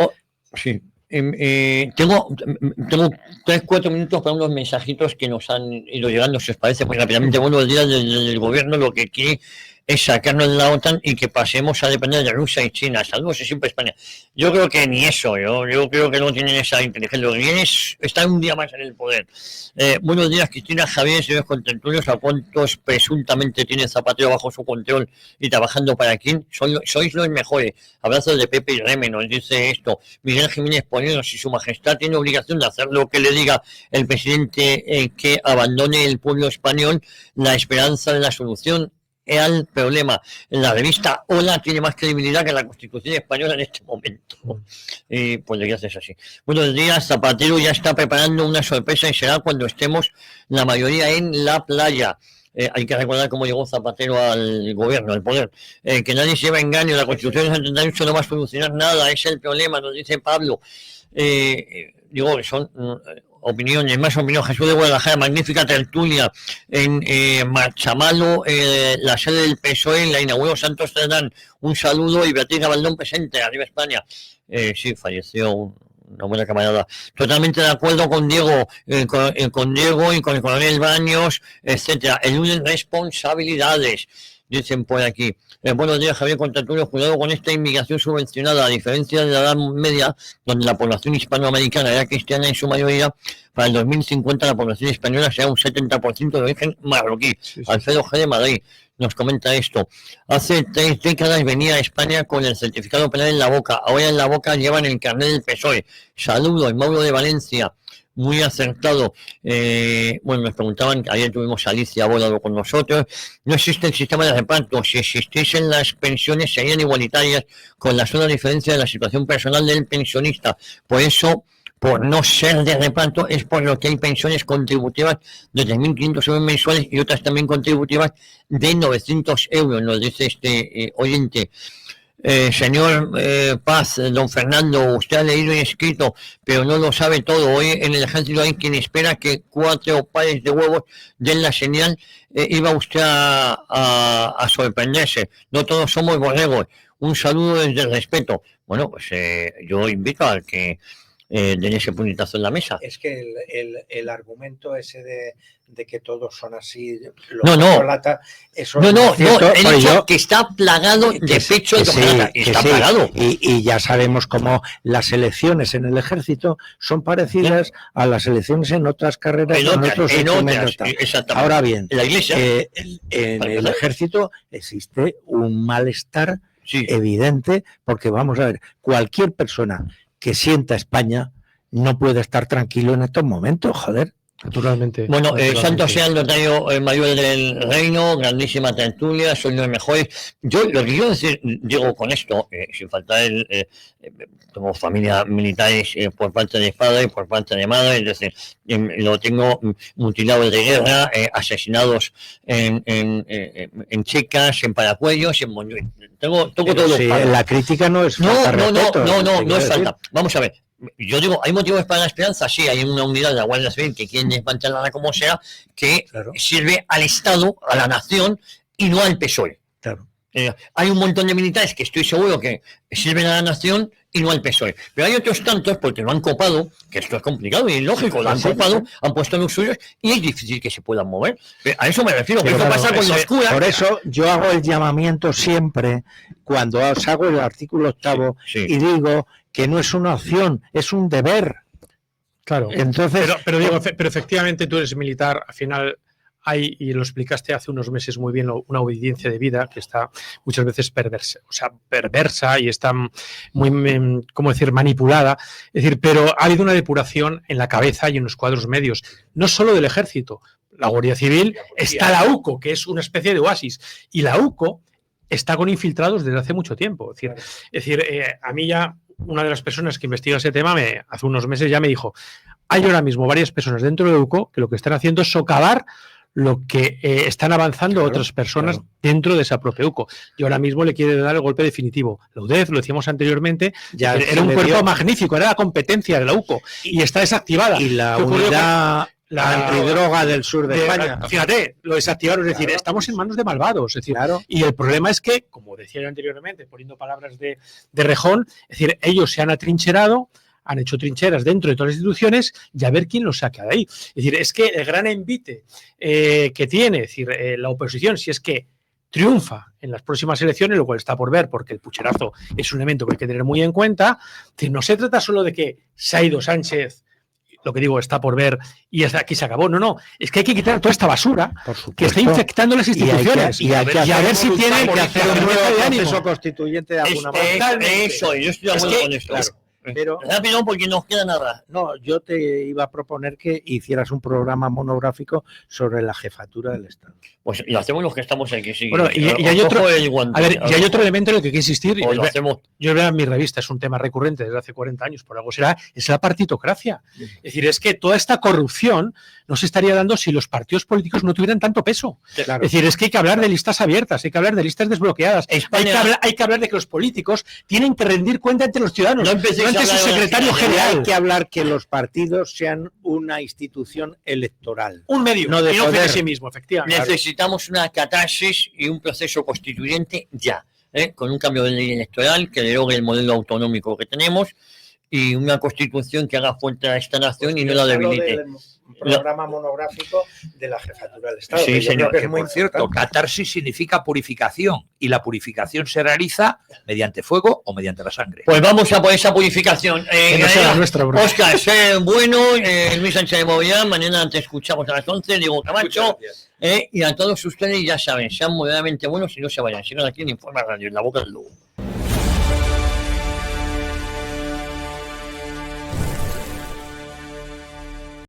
Sí. Tengo 3-4 minutos para unos mensajitos que nos han ido llegando, si os parece, muy rápidamente. Buenos días del gobierno, lo que quiere es sacarnos de la OTAN y que pasemos a depender de Rusia y China. Saludos y siempre España. Yo creo que ni eso, yo creo que no tienen esa inteligencia. Lo que quieren es estar un día más en el poder. Buenos días, Cristina, Javier, señores contertulios. ¿A cuántos presuntamente tiene Zapatero bajo su control y trabajando para quién? Sois los mejores. Abrazos de Pepe y Reme, nos dice esto. Miguel Jiménez Polino, si su majestad tiene obligación de hacer lo que le diga el presidente que abandone el pueblo español, la esperanza de la solución al problema. La revista Hola tiene más credibilidad que la Constitución española en este momento. Y pues le haces así. Buenos días, Zapatero ya está preparando una sorpresa y será cuando estemos la mayoría en la playa. Hay que recordar cómo llegó Zapatero al gobierno, al poder. Que nadie se lleva a engaño, la Constitución del 78 no va a solucionar nada, es el problema, nos dice Pablo. Digo, son opiniones, más opinión. Jesús de Guadalajara, magnífica tertulia en Marchamalo, la sede del PSOE, la inauguró Santos Cerdán. Un saludo y Beatriz Gabaldón presente, arriba España. Sí, falleció una buena camarada. Totalmente de acuerdo con Diego, con Diego y con el coronel Baños, etcétera. Eluden responsabilidades, dicen por aquí. Buenos días, Javier Contertulio. Cuidado con esta inmigración subvencionada. A diferencia de la Edad Media, donde la población hispanoamericana era cristiana en su mayoría, para el 2050 la población española será un 70% de origen marroquí. Sí. Alfredo G. de Madrid nos comenta esto. Hace 3 décadas venía a España con el certificado penal en la boca. Ahora en la boca llevan el carnet del PSOE. Saludos, Mauro de Valencia. Muy acertado. Bueno, nos preguntaban, ayer tuvimos a Alicia Bólado con nosotros. No existe el sistema de reparto. Si existiesen las pensiones serían igualitarias, con la sola diferencia de la situación personal del pensionista. Por eso, por no ser de reparto, es por lo que hay pensiones contributivas de 3.500 euros mensuales y otras también contributivas de 900 euros, nos dice este oyente. Señor Paz, don Fernando, usted ha leído y escrito, pero no lo sabe todo. Hoy en el ejército hay quien espera que 4 pares de huevos den la señal. Iba usted a sorprenderse. No todos somos borregos. Un saludo desde el respeto. Bueno, pues yo invito al que den ese puñetazo en la mesa. Es que el argumento ese de que todos son así, No, eso no, es cierto, he porque dicho que está plagado de pecho de hojalata, y está plagado. Y ya sabemos cómo las elecciones en el ejército son parecidas a las elecciones en otras carreras, en otros instrumentos. Exactamente. Ahora bien, en la iglesia, en el ejército existe un malestar evidente, porque vamos a ver, cualquier persona que sienta España no puede estar tranquilo en estos momentos, joder. Naturalmente. Bueno, santo sea el notario mayor del reino, grandísima tertulia, son los mejores. Yo lo que quiero decir, digo con esto, sin faltar tengo familia militares por parte de padre, por parte de madre, es decir, lo tengo mutilados de guerra, asesinados en Checas, en Paracuellos, en Montjuic. Tengo todos los padres. La crítica no es falta de respeto, no es falta. Vamos a ver. Yo digo, ¿hay motivos para la esperanza? Sí, hay una unidad de la Guardia Civil que quieren desmantelarla como sea, que sirve al Estado, a la nación y no al PSOE. Claro. Hay un montón de militares que estoy seguro que sirven a la nación y no al PSOE. Pero hay otros tantos, porque lo han copado, que esto es complicado y lógico, lo han copado, han puesto los suyos y es difícil que se puedan mover. A eso me refiero, que eso pasa con los curas. Por eso yo hago el llamamiento siempre, cuando os hago el artículo 8 y digo que no es una opción, es un deber. Claro. Entonces, pero Diego, pero efectivamente tú eres militar, al final hay, y lo explicaste hace unos meses muy bien, una obediencia de vida que está muchas veces perversa y está muy, ¿cómo decir?, manipulada. Es decir, pero ha habido una depuración en la cabeza y en los cuadros medios, no solo del ejército. La Guardia Civil, está la UCO, que es una especie de oasis, y la UCO está con infiltrados desde hace mucho tiempo. Es decir, a mí ya una de las personas que investiga ese tema hace unos meses ya me dijo, hay ahora mismo varias personas dentro de UCO que lo que están haciendo es socavar lo que están avanzando otras personas dentro de esa propia UCO. Y ahora mismo le quiere dar el golpe definitivo. La UDEF, lo decíamos anteriormente, era un cuerpo magnífico, era la competencia de la UCO y está desactivada. Y la unidad antidroga del sur de España. Fíjate, lo desactivaron, es decir, estamos en manos de malvados. Es decir, y el problema es que, como decía yo anteriormente, poniendo palabras de Rejón, es decir, ellos se han atrincherado, han hecho trincheras dentro de todas las instituciones y a ver quién los saca de ahí. Es decir, es que el gran envite que tiene, es decir, la oposición, si es que triunfa en las próximas elecciones, lo cual está por ver, porque el pucherazo es un elemento que hay que tener muy en cuenta. Es decir, no se trata solo de que se ha ido Sánchez, lo que digo, está por ver y hasta aquí se acabó. No, es que hay que quitar toda esta basura que está infectando las instituciones y a ver si tienen que hacer un nuevo proceso constituyente de alguna manera. Eso, yo estoy de acuerdo con esto. Pero rápido, porque nos queda nada. No, yo te iba a proponer que hicieras un programa monográfico sobre la jefatura del Estado. Pues lo hacemos los que estamos aquí. Sí. Bueno, y hay otro, y hay otro elemento en el que hay que insistir. Yo veo en mi revista, es un tema recurrente desde hace 40 años, por algo será, es la partitocracia. Es decir, es que toda esta corrupción no se estaría dando si los partidos políticos no tuvieran tanto peso. Claro. Es decir, es que hay que hablar de listas abiertas, hay que hablar de listas desbloqueadas, hay que hablar de que los políticos tienen que rendir cuenta ante los ciudadanos, no ante su secretario general. Hay que hablar que los partidos sean una institución electoral. Un medio, no de y no de sí mismo, efectivamente. Necesitamos una catarsis y un proceso constituyente ya, con un cambio de ley electoral que derogue el modelo autonómico que tenemos y una constitución que haga fuerte a esta nación y no la debilite. Programa monográfico de la jefatura del Estado. Sí, señor. Que muy cierto. Catarsis significa purificación y la purificación se realiza mediante fuego o mediante la sangre. Pues vamos a por esa purificación. Óscar, sé bueno, Luis Sánchez de Movilán, mañana te escuchamos a las 11, Diego Camacho, y a todos ustedes ya saben, sean moderadamente buenos y no se vayan, sigan aquí en Informa Radio, en la boca del lobo.